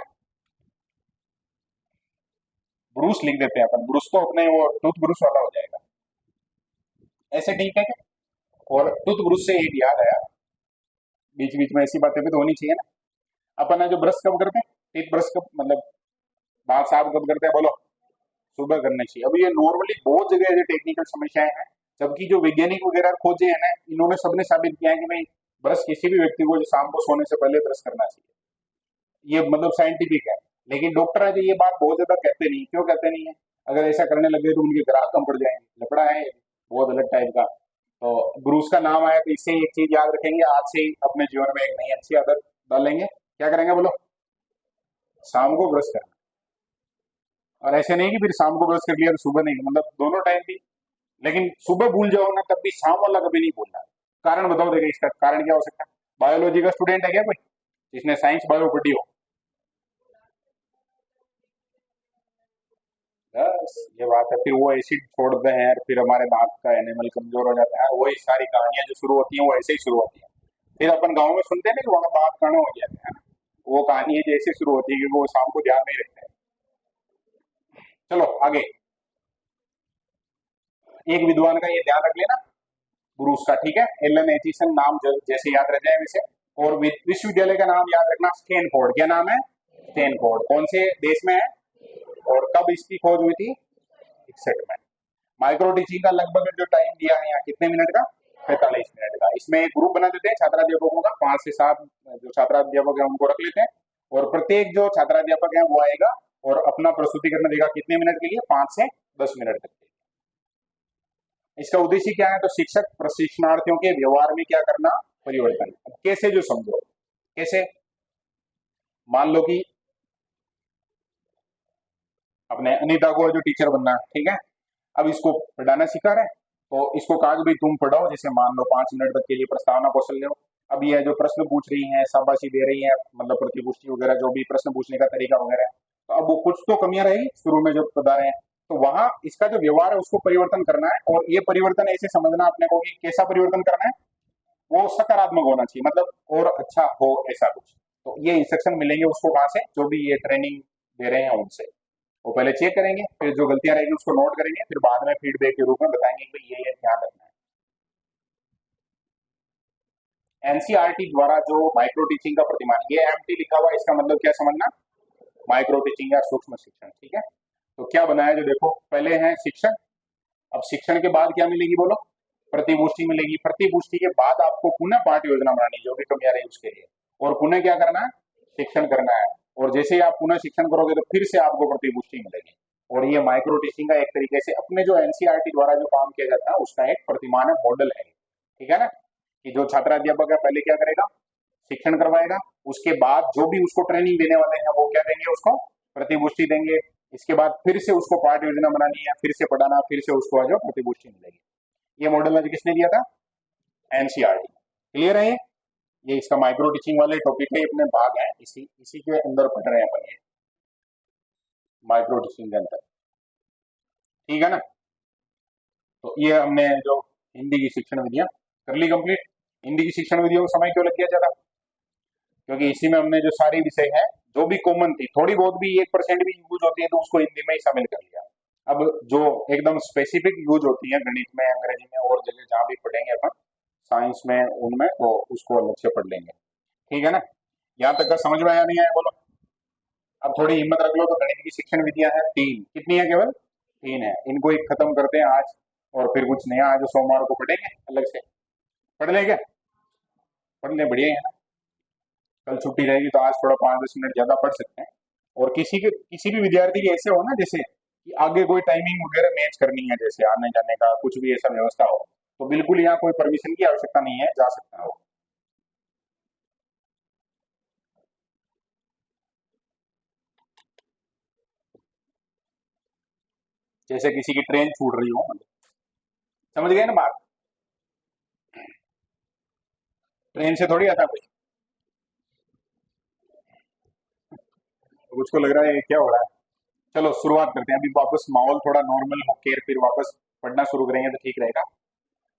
ब्रूस लिख देते हैं अपन, ब्रूस तो अपने वो टूथ ब्रूस वाला हो जाएगा, ऐसे ठीक है क्या? और टूथ ब्रूस से एक याद आया, बीच बीच में ऐसी बातें भी तो होनी चाहिए ना। अपन है जो ब्रश कब करते हैं, टीथ ब्रश कब, मतलब दांत साफ कब करते हैं? बोलो, सुबह करना चाहिए। अभी ये नॉर्मली बहुत जगह ये टेक्निकल समस्याएं हैं, जबकि जो वैज्ञानिक वगैरह खोजे हैं ना, इन्होंने सबने साबित किया है कि भाई ब्रश किसी भी व्यक्ति को जो शाम को सोने से पहले ब्रश करना चाहिए, ये मतलब साइंटिफिक है। लेकिन डॉक्टर है जो ये बात बहुत ज्यादा कहते नहीं, क्यों कहते नहीं है? अगर ऐसा करने लगे तो उनके ग्राहक कम पड़ जाएंगे, लफड़ा है ये, बहुत अलग टाइप का। तो ब्रूस का नाम आया तो इससे एक चीज याद रखेंगे, आज से ही अपने जीवन में एक नई अच्छी आदत डालेंगे। क्या करेंगे बोलो? शाम को ब्रश करना। और ऐसे नहीं कि फिर शाम को ब्रश कर लिया तो सुबह नहीं, मतलब दोनों टाइम भी लेकिन सुबह भूल जाओ ना, तब भी शाम वाला कभी नहीं भूलना। कारण बताओ, देखिए इसका कारण क्या हो सकता है? बायोलॉजी का स्टूडेंट है क्या कोई जिसने साइंस बायो पढ़ी हो? बस ये बात है, फिर वो एसिड छोड़ते हैं और फिर हमारे दांत का एनिमल कमजोर हो जाता है। वही सारी कहानियां जो शुरू होती हैं वो ऐसे ही शुरू होती हैं। फिर अपन गाँव में सुनते हैं ना कि वहाँ दांत काना हो गया है ना, वो कहानी है जैसे शुरू होती है क्योंकि वो शाम को ध्यान नहीं रखते हैं। चलो आगे, एक विद्वान का ये ध्यान रख लेना, ब्रूस का, ठीक है। एलन एचिसन नाम जैसे याद रह जाए वैसे। और विश्वविद्यालय का नाम याद रखना, स्टैनफोर्ड। क्या नाम है? स्टैनफोर्ड। कौन से देश में है और कब इसकी खोज हुई थी? 61 में। माइक्रो टीचिंग का लगभग जो टाइम दिया है यहाँ, कितने मिनट का? 45 मिनट का। इसमें एक ग्रुप बना देते हैं छात्राध्यापकों का, 5 से 7 जो छात्राध्यापक है उनको रख लेते हैं, और प्रत्येक जो छात्राध्यापक है वो आएगा और अपना प्रस्तुतिकरण देगा। कितने मिनट के लिए? 5 से 10 मिनट तक के। इसका उद्देश्य क्या है? तो शिक्षक प्रशिक्षणार्थियों के व्यवहार में क्या करना? परिवर्तन। अब कैसे, जो समझो कैसे। मान लो कि अपने अनीता को जो टीचर बनना है, ठीक है, अब इसको पढ़ाना सिखा रहा है, तो इसको कहा कि भाई तुम पढ़ाओ, जैसे मान लो 5 मिनट तक के लिए प्रस्तावना कौशल लो। अब ये जो प्रश्न पूछ रही हैं, शाबाशी दे रही हैं, मतलब प्रतिपुष्टि वगैरह, जो भी प्रश्न पूछने का तरीका वगैरह है, तो अब वो कुछ तो कमियां रहेगी शुरू में जब बता रहे हैं, तो वहां इसका जो व्यवहार है उसको परिवर्तन करना है। और ये परिवर्तन ऐसे समझना अपने को कि कैसा परिवर्तन करना है, वो सकारात्मक होना चाहिए, मतलब और अच्छा हो ऐसा कुछ। तो ये इंस्ट्रक्शन मिलेंगे उसको कहाँ से? जो भी ये ट्रेनिंग दे रहे हैं उनसे। वो पहले चेक करेंगे, फिर जो गलतियां रहेगी उसको नोट करेंगे, फिर बाद में फीडबैक के रूप में बताएंगे कि ये ध्यान रखना है। एनसीईआरटी द्वारा जो माइक्रो टीचिंग का प्रतिमान, ये एमटी लिखा हुआ है, इसका मतलब क्या समझना? माइक्रो टीचिंग या सूक्ष्म शिक्षण, ठीक है। तो क्या बनाया, जो देखो पहले है शिक्षण। अब शिक्षण के बाद क्या मिलेगी बोलो? प्रतिपुष्टि मिलेगी। प्रतिपुष्टि के बाद आपको पुनः पाठ योजना बनानी है, जो भी कमियां रही उसके लिए, और पुनः क्या करना है? शिक्षण करना है। और जैसे ही आप पुनः शिक्षण करोगे तो फिर से आपको प्रतिपुष्टि मिलेगी। और ये माइक्रो टीचिंग का एक तरीके से अपने जो एनसीईआरटी द्वारा जो काम किया जाता है उसका एक प्रतिमान है, मॉडल है, ठीक है ना। कि जो छात्राध्यापक है पहले क्या करेगा? शिक्षण करवाएगा। उसके बाद जो भी उसको ट्रेनिंग देने वाले हैं वो क्या देंगे? उसको प्रतिपुष्टि देंगे। इसके बाद फिर से उसको पाठ योजना बनानी है, फिर से पढ़ाना, फिर से उसको जो प्रतिपुष्टि मिलेगी। ये मॉडल आज किसने दिया था? एनसीईआरटी। क्लियर है ये इसका माइक्रो टीचिंग वाले टॉपिक के अपने भाग हैं, इसी इसी के अंदर पढ़ रहे हैं अपन ये माइक्रो टीचिंग के अंदर, ठीक है ना। तो ये हमने जो हिंदी की शिक्षण विधियां कर ली कंप्लीट। हिंदी की शिक्षण विधियों को समय क्यों लग गया ज्यादा? क्योंकि इसी में हमने जो सारी विषय है, जो भी कॉमन थी, थोड़ी बहुत भी 1% भी यूज होती है तो उसको हिंदी में ही शामिल कर लिया। अब जो एकदम स्पेसिफिक यूज होती है गणित में, अंग्रेजी में और जगह जहाँ भी पढ़ेंगे अपन, साइंस में, उनमें, तो उसको अलग से पढ़ लेंगे, ठीक है ना। यहाँ तक का समझ में आया नहीं आया बोलो? अब थोड़ी हिम्मत रख लो। तो गणित की शिक्षण विधियां हैं 3, कितनी है? केवल 3 है। इनको एक खत्म करते हैं आज, और फिर कुछ नया आज सोमवार को पढ़ेंगे अलग से। पढ़ लेंगे? पढ़ ले, बढ़िया है ना। कल छुट्टी रहेगी तो आज थोड़ा 5-10 मिनट ज्यादा पढ़ सकते हैं। और किसी भी विद्यार्थी की ऐसे हो ना, जैसे कि आगे कोई टाइमिंग वगैरह मैच करनी है, जैसे आने जाने का कुछ भी ऐसा व्यवस्था हो, तो बिल्कुल यहाँ कोई परमिशन की आवश्यकता नहीं है, जा सकता हो। जैसे किसी की ट्रेन छूट रही हो, समझ गए ना बात? ट्रेन से थोड़ी आता कोई, तो उसको लग रहा है ये क्या हो रहा है। चलो शुरुआत करते हैं, अभी वापस माहौल थोड़ा नॉर्मल होकर फिर वापस पढ़ना शुरू करेंगे तो ठीक रहेगा।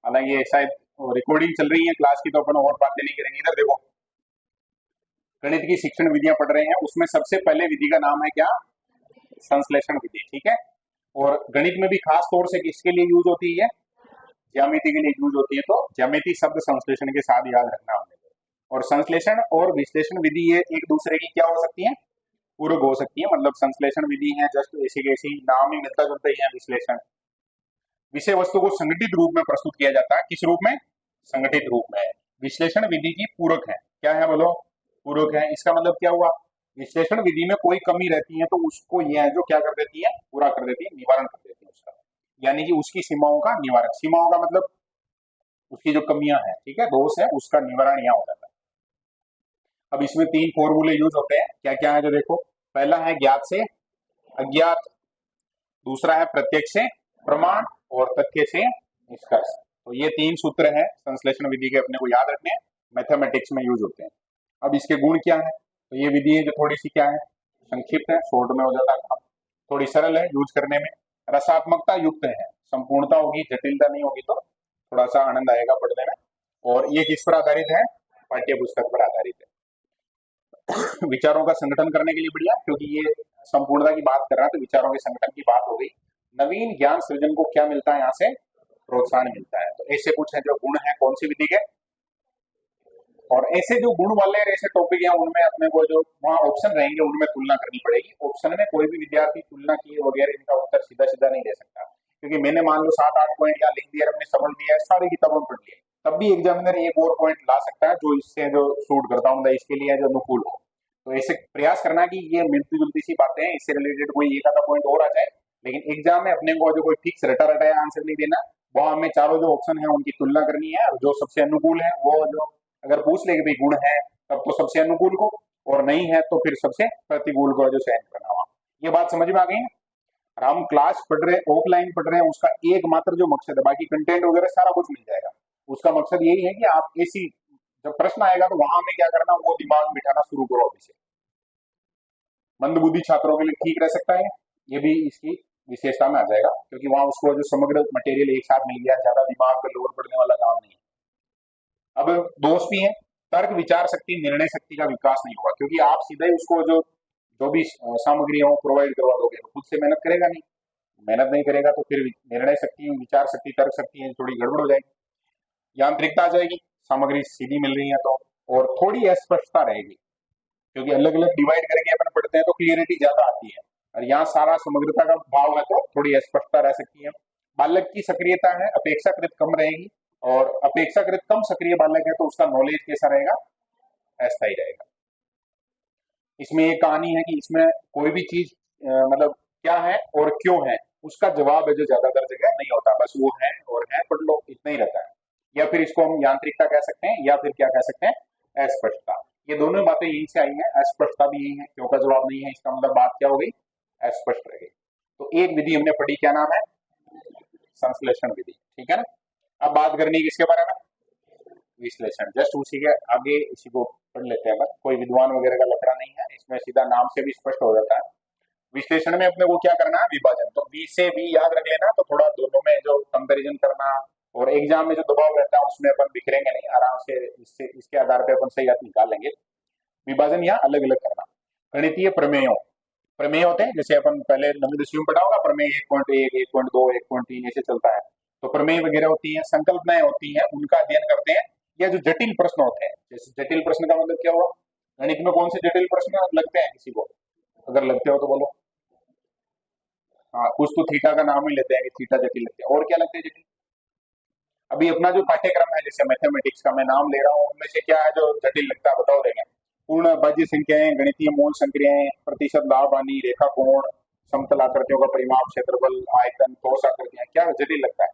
हालांकि ये शायद रिकॉर्डिंग चल रही है क्लास की, तो अपन और बातें नहीं करेंगे। इधर देखो, गणित की शिक्षण विधियां पढ़ रहे हैं, उसमें सबसे पहले विधि का नाम है क्या? संश्लेषण विधि, ठीक है। और गणित में भी खास तौर से किसके लिए यूज होती है? ज्यामिति के लिए यूज होती है। तो ज्यामिति शब्द संश्लेषण के साथ याद रखना हमें। और संश्लेषण और विश्लेषण विधि ये एक दूसरे की क्या हो सकती है? पूरक हो सकती है। मतलब संश्लेषण विधि है जस्ट ऐसी कैसी, नाम ही मिलता जुलता ही है। विश्लेषण, विषय वस्तु को संगठित रूप में प्रस्तुत किया जाता है। किस रूप में? संगठित रूप में। विश्लेषण विधि की पूरक है। क्या है बोलो? पूरक है। इसका मतलब क्या हुआ? विश्लेषण विधि में कोई कमी रहती है तो उसको यह जो क्या कर देती है? पूरा कर देती है, निवारण कर देती है उसका। यानी कि उसकी सीमाओं का निवारण। सीमाओं का मतलब उसकी जो कमियां हैं, ठीक है, दोष है, उसका निवारण यहाँ हो जाता है। अब इसमें 3 फॉर्मूले यूज होते हैं। क्या क्या है जो देखो, पहला है ज्ञात से अज्ञात, दूसरा है प्रत्यक्ष से प्रमाण, और तथ्य से निष्कर्ष। तो ये 3 सूत्र हैं संश्लेषण विधि के, अपने को याद रखने हैं, मैथमेटिक्स में यूज होते हैं। अब इसके गुण क्या है? तो ये विधि है जो थोड़ी सी क्या है, संक्षिप्त है, शॉर्ट में हो जाता है काम, थोड़ी सरल है यूज करने में, रसात्मकता युक्त है, संपूर्णता होगी, जटिलता नहीं होगी, तो थोड़ा सा आनंद आएगा पढ़ने में। और ये किस पर आधारित है? पाठ्य पुस्तक पर आधारित है। विचारों का संगठन करने के लिए बढ़िया, क्योंकि ये संपूर्णता की बात कर रहा है तो विचारों के संगठन की बात हो गई। नवीन ज्ञान सृजन को क्या मिलता है? यहाँ से प्रोत्साहन मिलता है। तो ऐसे कुछ है जो गुण है कौन सी विधि के, और ऐसे जो गुण वाले ऐसे टॉपिक हैं उनमें अपने को जो वहाँ ऑप्शन रहेंगे उनमें तुलना करनी पड़ेगी। ऑप्शन में कोई भी विद्यार्थी तुलना किए वगैरह इनका उत्तर सीधा सीधा नहीं दे सकता, क्योंकि मैंने मान लो 7-8 पॉइंट यहाँ लिख दिया, हमने समझ लिया है, सारी किताबों में पढ़ लिया, तब भी एग्जामिनर एक और पॉइंट ला सकता है जो इससे जो सूट करता हूँ इसके लिए जो अनुकूल हो। तो ऐसे प्रयास करना कि ये मिलती जुलती सी बातें हैं, इससे रिलेटेड कोई एक आधा पॉइंट और आ जाए, लेकिन एग्जाम में अपने को जो कोई फिक्स रटा रटाया आंसर नहीं देना, वहां हमें चारों जो ऑप्शन है उनकी तुलना करनी है, और जो सबसे अनुकूल है वो जो अगर पूछ ले कि भाई गुण है तब तो सबसे अनुकूल को, और नहीं है तो फिर सबसे प्रतिकूल को जो चयन करना हुआ। ये बात समझ में आ गई ना? और हम क्लास पढ़ रहे हैं, ऑफलाइन पढ़ रहे हैं, उसका एकमात्र जो मकसद है, बाकी कंटेंट वगैरह सारा कुछ मिल जाएगा, उसका मकसद यही है कि आप ऐसी जब प्रश्न आएगा तो वहां में क्या करना, वो दिमाग बिठाना शुरू करो अभी से। मंदबुद्धि छात्रों के लिए ठीक रह सकता है, ये भी इसकी विशेषता में आ जाएगा, क्योंकि वहां उसको जो समग्र मटेरियल एक साथ मिल गया, ज्यादा दिमाग पे लोड पड़ने वाला काम नहीं है। अब दोष भी है, तर्क विचार शक्ति निर्णय शक्ति का विकास नहीं होगा, क्योंकि आप सीधे ही उसको जो जो भी सामग्री हो प्रोवाइड करवा दोगे तो खुद से मेहनत करेगा नहीं, मेहनत नहीं करेगा तो फिर निर्णय शक्ति, विचार शक्ति, तर्क शक्ति है थोड़ी गड़बड़ हो जाएगी, यांत्रिकता आ जाएगी, सामग्री सीधी मिल रही है तो, और थोड़ी अस्पष्टता रहेगी, क्योंकि अलग अलग डिवाइड करके अपन पढ़ते हैं तो क्लियरिटी ज्यादा आती है, और यहाँ सारा समग्रता का भाव है तो थोड़ी अस्पष्टता रह सकती है। बालक की सक्रियता है अपेक्षाकृत कम रहेगी, और अपेक्षाकृत कम सक्रिय बालक है तो उसका नॉलेज कैसा रहेगा? अस्थायी रहेगा। इसमें एक कहानी है कि इसमें कोई भी चीज मतलब क्या है और क्यों है उसका जवाब है जो ज्यादातर जगह नहीं होता, बस वो है और है पढ़ लो, इतना ही रहता है। या फिर इसको हम यांत्रिकता कह सकते हैं, या फिर क्या कह सकते हैं, अस्पष्टता। ये दोनों बातें यहीं से आई हैं, अस्पष्टता भी यही है, क्यों का जवाब नहीं है, इसका मतलब बात क्या हो गई? अस्पष्ट रह गई। तो एक विधि हमने पढ़ी, क्या नाम है? संश्लेषण विधि, ठीक है ना? अब बात करनी है किसके बारे में? विश्लेषण। जस्ट उसी के आगे इसी को पढ़ लेते हैं, बस कोई विद्वान वगैरह का लफड़ा नहीं है इसमें, सीधा नाम से भी स्पष्ट हो जाता है। विश्लेषण में अपने को क्या करना है? विभाजन। तो बी से बी याद रख लेना, तो थोड़ा दोनों में जो कंपैरिजन करना, और एग्जाम में जो दबाव रहता है उसमें अपन बिखरेंगे नहीं, आराम से इससे इसके आधार पर अपन सही अर्थ निकाल लेंगे। विभाजन यहाँ अलग अलग करना। गणितीय प्रमेयों, प्रमेय होते हैं जैसे अपन पहले नवीं दसवीं में पढ़ा होगा, प्रमेय 1.1, 1.2, 1.3 ऐसे चलता है, तो प्रमेय वगैरह होती है, संकल्पनाएं होती हैं, उनका अध्ययन करते हैं। या जो जटिल प्रश्न होते हैं, जैसे जटिल प्रश्न का मतलब क्या हुआ? गणित में कौन से जटिल प्रश्न लगते हैं किसी को? अगर लगते हो तो बोलो। हाँ, कुछ तो थीटा का नाम ही लेते हैं कि थीटा जटिल लगते हैं, और क्या लगते हैं जटिल? अभी अपना जो पाठ्यक्रम है जैसे मैथमेटिक्स का मैं नाम ले रहा हूँ, उनमें से क्या है जो जटिल लगता है बताओ देंगे? पूर्ण बाह्य संख्याएं, गणितीय मूल संक्रियाएं, प्रतिशत लाभ हानि, रेखा कोण, समतल आकृतियों का परिमाप, क्षेत्रफल, आयतन, ठोस आकृतियां, क्या जटिल लगता है?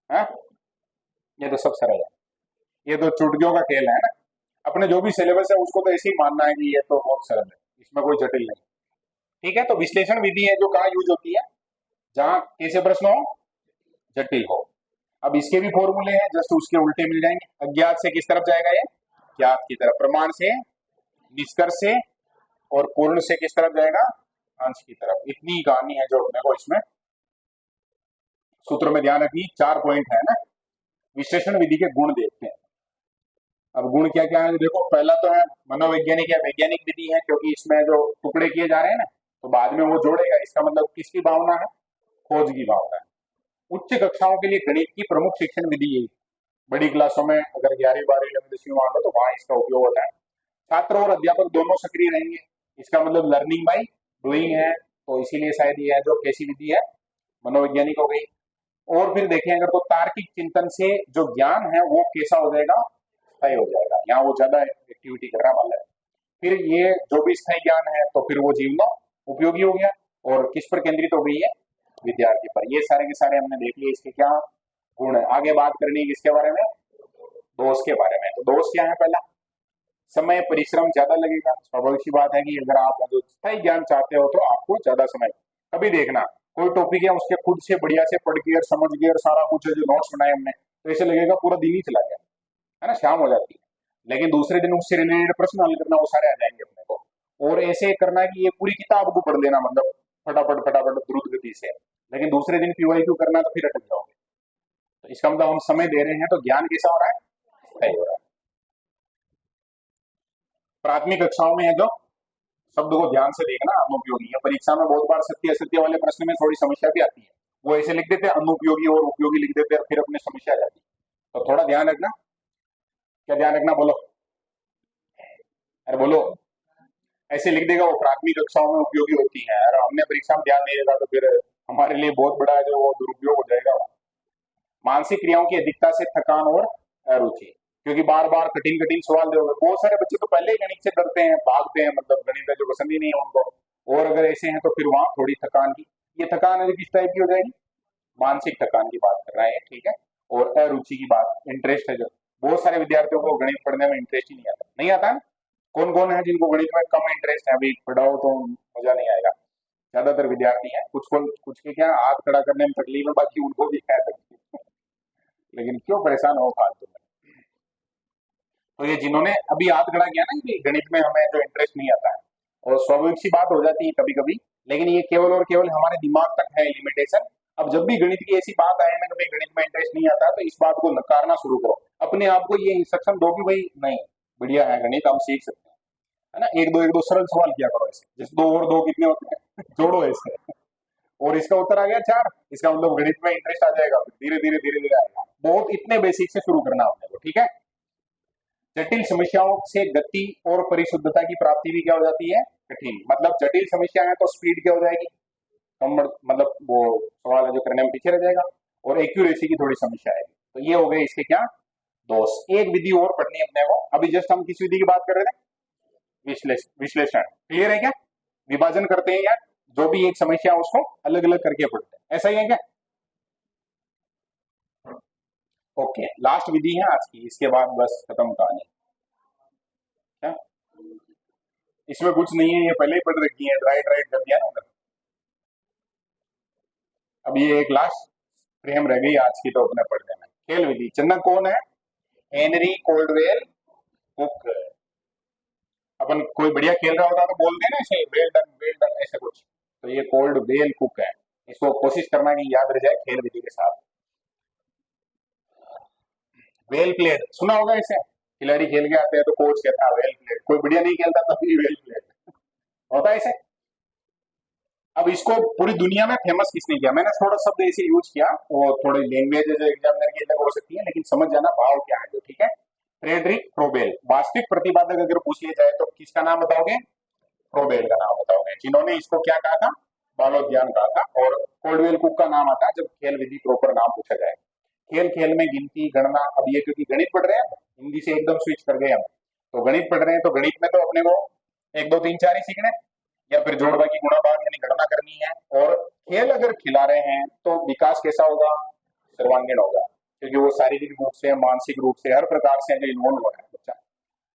हाँ? ये तो सब सरल है, ये तो चुटकियों का खेल है ना। अपने जो भी सिलेबस है उसको तो ऐसे ही मानना है कि ये तो बहुत सरल है, इसमें कोई जटिल नहीं। ठीक है, तो विश्लेषण विधि है जो कहाँ यूज होती है? जहां कैसे प्रश्न हो? जटिल हो। अब इसके भी फॉर्मूले हैं, जस्ट उसके उल्टे मिल जाएंगे। अज्ञात से किस तरफ जाएगा? ये ज्ञात की तरफ। प्रमाण से निष्कर्ष से, और पूर्ण से किस तरफ जाएगा? अंश की तरफ। इतनी कहानी है जो अपने को इसमें सूत्र में ध्यान रखिए। 4 पॉइंट है ना। विश्लेषण विधि के गुण देखते हैं। अब गुण क्या क्या है देखो, पहला तो है मनोवैज्ञानिक या वैज्ञानिक विधि है, क्योंकि इसमें जो टुकड़े किए जा रहे हैं ना, तो बाद में वो जोड़ेगा, इसका मतलब किसकी भावना है? खोज की भावना है। उच्च कक्षाओं के लिए गणित की प्रमुख शिक्षण विधि यही। बड़ी क्लासों में अगर 11वीं 12वीं 10वीं मान लो तो वहां इसका उपयोग होता है। छात्र और अध्यापक दोनों सक्रिय रहेंगे, इसका मतलब लर्निंग बाई डूइंग है, तो इसीलिए शायद ये है जो कैसी विधि है? मनोवैज्ञानिक हो गई। और फिर देखें अगर तो तार्किक चिंतन से जो ज्ञान है वो कैसा हो जाएगा? स्थायी हो जाएगा, यहाँ वो ज्यादा एक्टिविटी करने वाला है। फिर ये जो भी स्थायी ज्ञान है तो फिर वो जीवन उपयोगी हो गया, और किस पर केंद्रित हो गई है? विद्यार्थी पर। ये सारे के सारे हमने देख लिए, इसके क्या गुण है। आगे बात करनी है किसके बारे में? दोष के बारे में। तो दोष क्या है? पहला, समय परिश्रम ज्यादा लगेगा। स्वाभाविक सी बात है कि अगर आप जो स्थायी ज्ञान चाहते हो तो आपको ज्यादा समय। कभी देखना कोई टॉपिक है उसके खुद से बढ़िया से पढ़ के और समझ के और सारा कुछ जो नोट्स बनाए हमने, तो ऐसे लगेगा पूरा दिन ही चला गया, है ना, शाम हो जाती है। लेकिन दूसरे दिन उससे रिलेटेड प्रश्न हल करना, वो सारे आ जाएंगे अपने को। और ऐसे करना है कि ये पूरी किताब को पढ़ लेना, मतलब फटाफट फटाफट द्रुत गति से। लेकिन दूसरे दिन पीवाईक्यू करना तो फिर अटक जाओगे। तो इसका मतलब हम समय दे रहे हैं, तो ज्ञान कैसा हो रहा है, सही हो रहा है। प्राथमिक कक्षाओं में है जो शब्द को ध्यान से देखना, अनुपयोगी है। परीक्षा में बहुत बार सत्य असत्य वाले प्रश्न में थोड़ी समस्या भी आती है, वो ऐसे लिख देते हैं अनुपयोगी और उपयोगी लिख देते हैं, फिर अपने समस्या आ जाती है। तो थोड़ा ध्यान रखना। क्या ध्यान रखना, बोलो, अरे बोलो। ऐसे लिख देगा वो प्राथमिक कक्षाओं में उपयोगी होती है, और हमने परीक्षा में ध्यान नहीं देगा तो फिर हमारे लिए बहुत बड़ा जो वो दुरुपयोग हो जाएगा। मानसिक क्रियाओं की अधिकता से थकान और अरुचि, क्योंकि बार बार कठिन कठिन सवाल दोगे। बहुत सारे बच्चे तो पहले ही गणित से डरते हैं, भागते हैं, मतलब गणित है जो पसंद ही नहीं है उनको। और अगर ऐसे हैं तो फिर वहां थोड़ी थकान की, ये थकान है किस टाइप की हो जाएगी, मानसिक थकान की बात कर रहा है, ठीक है। और अरुचि की बात, इंटरेस्ट है जो, बहुत सारे विद्यार्थियों को गणित पढ़ने में इंटरेस्ट ही नहीं आता, नहीं आता ना। कौन कौन है जिनको गणित में कम इंटरेस्ट है, अभी पढ़ाओ तो मजा नहीं आएगा। ज्यादातर विद्यार्थी हैं, कुछ के क्या हाथ खड़ा करने में तकलीफ है, बाकी उनको भी है तकलीफ। लेकिन क्यों परेशान हो फालतू में। तो ये जिन्होंने अभी हाथ खड़ा किया ना कि गणित में हमें जो इंटरेस्ट नहीं आता है, और स्वाभाविक सी बात हो जाती है कभी कभी, लेकिन ये केवल और केवल हमारे दिमाग तक है लिमिटेशन। अब जब भी गणित की ऐसी बात आए ना कि भाई गणित में इंटरेस्ट नहीं आता, तो इस बात को नकारना शुरू करो, अपने आप को ये इंस्ट्रक्शन दो कि भाई नहीं, बढ़िया है गणित, हम सीख सकते हैं, है ना। एक दो सरल सवाल किया करो ऐसे, जैसे दो और दो कितने होते हैं जोड़ो ऐसे, और इसका उत्तर आ गया चार, इसका मतलब गणित में इंटरेस्ट आ जाएगा, धीरे धीरे धीरे धीरे आएगा। बहुत इतने बेसिक से शुरू करना अपने को, ठीक है। जटिल समस्याओं से गति और परिशुद्धता की प्राप्ति भी क्या हो जाती है, कठिन। मतलब जटिल समस्या है तो स्पीड क्या हो जाएगी, कम, मतलब वो सवाल है जो करने में पीछे रह जाएगा, और एक्यूरेसी की थोड़ी समस्या आएगी। तो ये हो गए इसके क्या दोष। एक विधि और पढ़नी है अपने को, अभी जस्ट हम किस विधि की बात कर रहे थे, विश्लेषण। क्लियर है क्या, विभाजन करते हैं या जो भी एक समस्या है उसको अलग अलग करके पढ़ते हैं, ऐसा ही है क्या। ओके, लास्ट विधि है आज की, इसके बाद बस खत्म कहानी। क्या इसमें कुछ नहीं है, ये पहले ही पढ़ रखी है, राइट राइट कर दिया ना उधर। अब ये एक लास्ट फ्रेम रह गई आज की, तो अपने पढ़ देना। खेल विधि, जनक कौन है, हेनरी कोल्डवेल कुक। अपन कोई बढ़िया खेल रहा होता तो बोल देना ऐसे, वेल डन ऐसे कुछ। तो ये कोल्डवेल कुक है, इसको कोशिश करना कि याद रह जाए खेल विधि के साथ। वेल प्लेड सुना होगा इसे, खिलाड़ी खेल के आते हैं तो कोच कहता है वेल प्लेड, कोई बढ़िया नहीं खेलता तब भी वेल प्लेड होता है इसे। अब इसको पूरी दुनिया में फेमस किसने किया, मैंने थोड़ा शब्द ऐसे यूज किया, वो थोड़ी लैंग्वेज एग्जामिनर की अलग हो सकती है, लेकिन समझ जाना भाव क्या है जो, ठीक है। फ्रेडरिक फ्रोबेल, वास्तविक प्रतिपादक अगर पूछ लिया जाए तो किसका नाम बताओगे, फ्रोबेल का नाम बताओगे, जिन्होंने इसको क्या कहा था, बालोद ज्ञान कहा था। और कोल्डवेल कुक का नाम आता है जब खेल विधि प्रॉपर नाम पूछा जाए। खेल खेल में गिनती गणना, अब ये क्योंकि गणित पढ़ रहे हैं, हिंदी से एकदम स्विच कर गए हम, तो गणित पढ़ रहे हैं, तो गणित में तो अपने को एक दो तीन चार ही सीखने, या फिर जोड़ बाकी गुणा भाग यानी गणना करनी है। और खेल अगर खिला रहे हैं तो विकास कैसा होगा, सर्वांगीण होगा, क्योंकि वो शारीरिक रूप से, मानसिक रूप से, हर प्रकार से जो इन्वॉल्व हो रहा है बच्चा।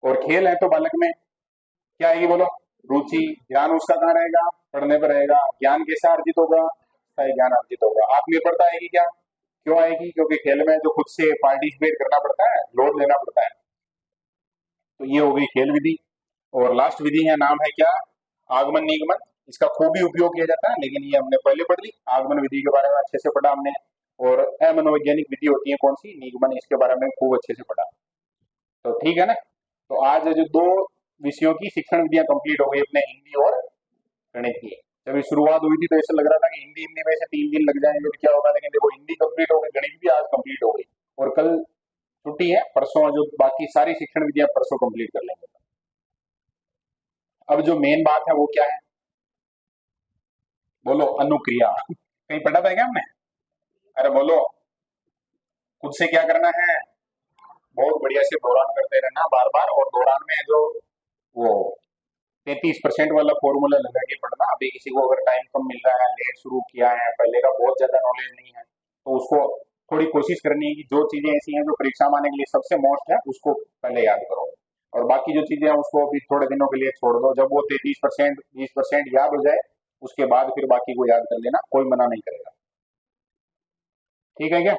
और खेल है तो बालक में क्या आएगी बोलो, रुचि, ध्यान उसका कहाँ रहेगा, पढ़ने पर रहेगा। ज्ञान कैसा अर्जित होगा, सही ज्ञान अर्जित होगा। आत्मनिर्भरता आएगी क्या, क्यों आएगी, क्योंकि खेल में जो खुद से पार्टिसिपेट करना पड़ता है, लोड लेना पड़ता है। तो ये हो गई खेल विधि। और लास्ट विधि है, नाम है क्या, आगमन निगमन। इसका खूब ही उपयोग किया जाता है, लेकिन ये हमने पहले पढ़ ली। आगमन विधि के बारे में अच्छे से पढ़ा हमने। और अमनोवैज्ञानिक विधि होती है कौन सी, निगमन, इसके बारे में खूब अच्छे से पढ़ा। तो ठीक है ना। तो आज जो दो विषयों की शिक्षण विधियां कंप्लीट हो गई अपने, हिंदी और गणित की। जब ये शुरुआत हुई थी तो ऐसा लग रहा था कि हिंदी हिंदी में से 3 दिन लग जाएंगे तो क्या होगा, लेकिन देखो हिंदी कंप्लीट हो गई, गणित भी आज कंप्लीट हो गई, और कल छुट्टी है, परसों जो बाकी सारी शिक्षण विधियां परसों कंप्लीट कर लेंगे। अब जो मेन बात है वो क्या है, बोलो, अनुक्रिया। कहीं पढ़ा था क्या हमने, अरे बोलो, खुद से क्या करना है, बहुत बढ़िया से दौरान करते रहना बार बार। और दौरान में जो वो 33% वाला फॉर्मूला लगा के पढ़ना। अभी किसी को अगर टाइम कम मिल रहा है, लेट शुरू किया है, पहले का बहुत ज्यादा नॉलेज नहीं है, तो उसको थोड़ी कोशिश करनी है कि जो चीजें ऐसी हैं जो परीक्षा में आने के लिए सबसे मोस्ट है उसको पहले याद करो, और बाकी जो चीजें हैं उसको अभी थोड़े दिनों के लिए छोड़ दो। जब वो 33% 20% याद हो जाए, उसके बाद फिर बाकी को याद कर लेना, कोई मना नहीं करेगा। ठीक है क्या?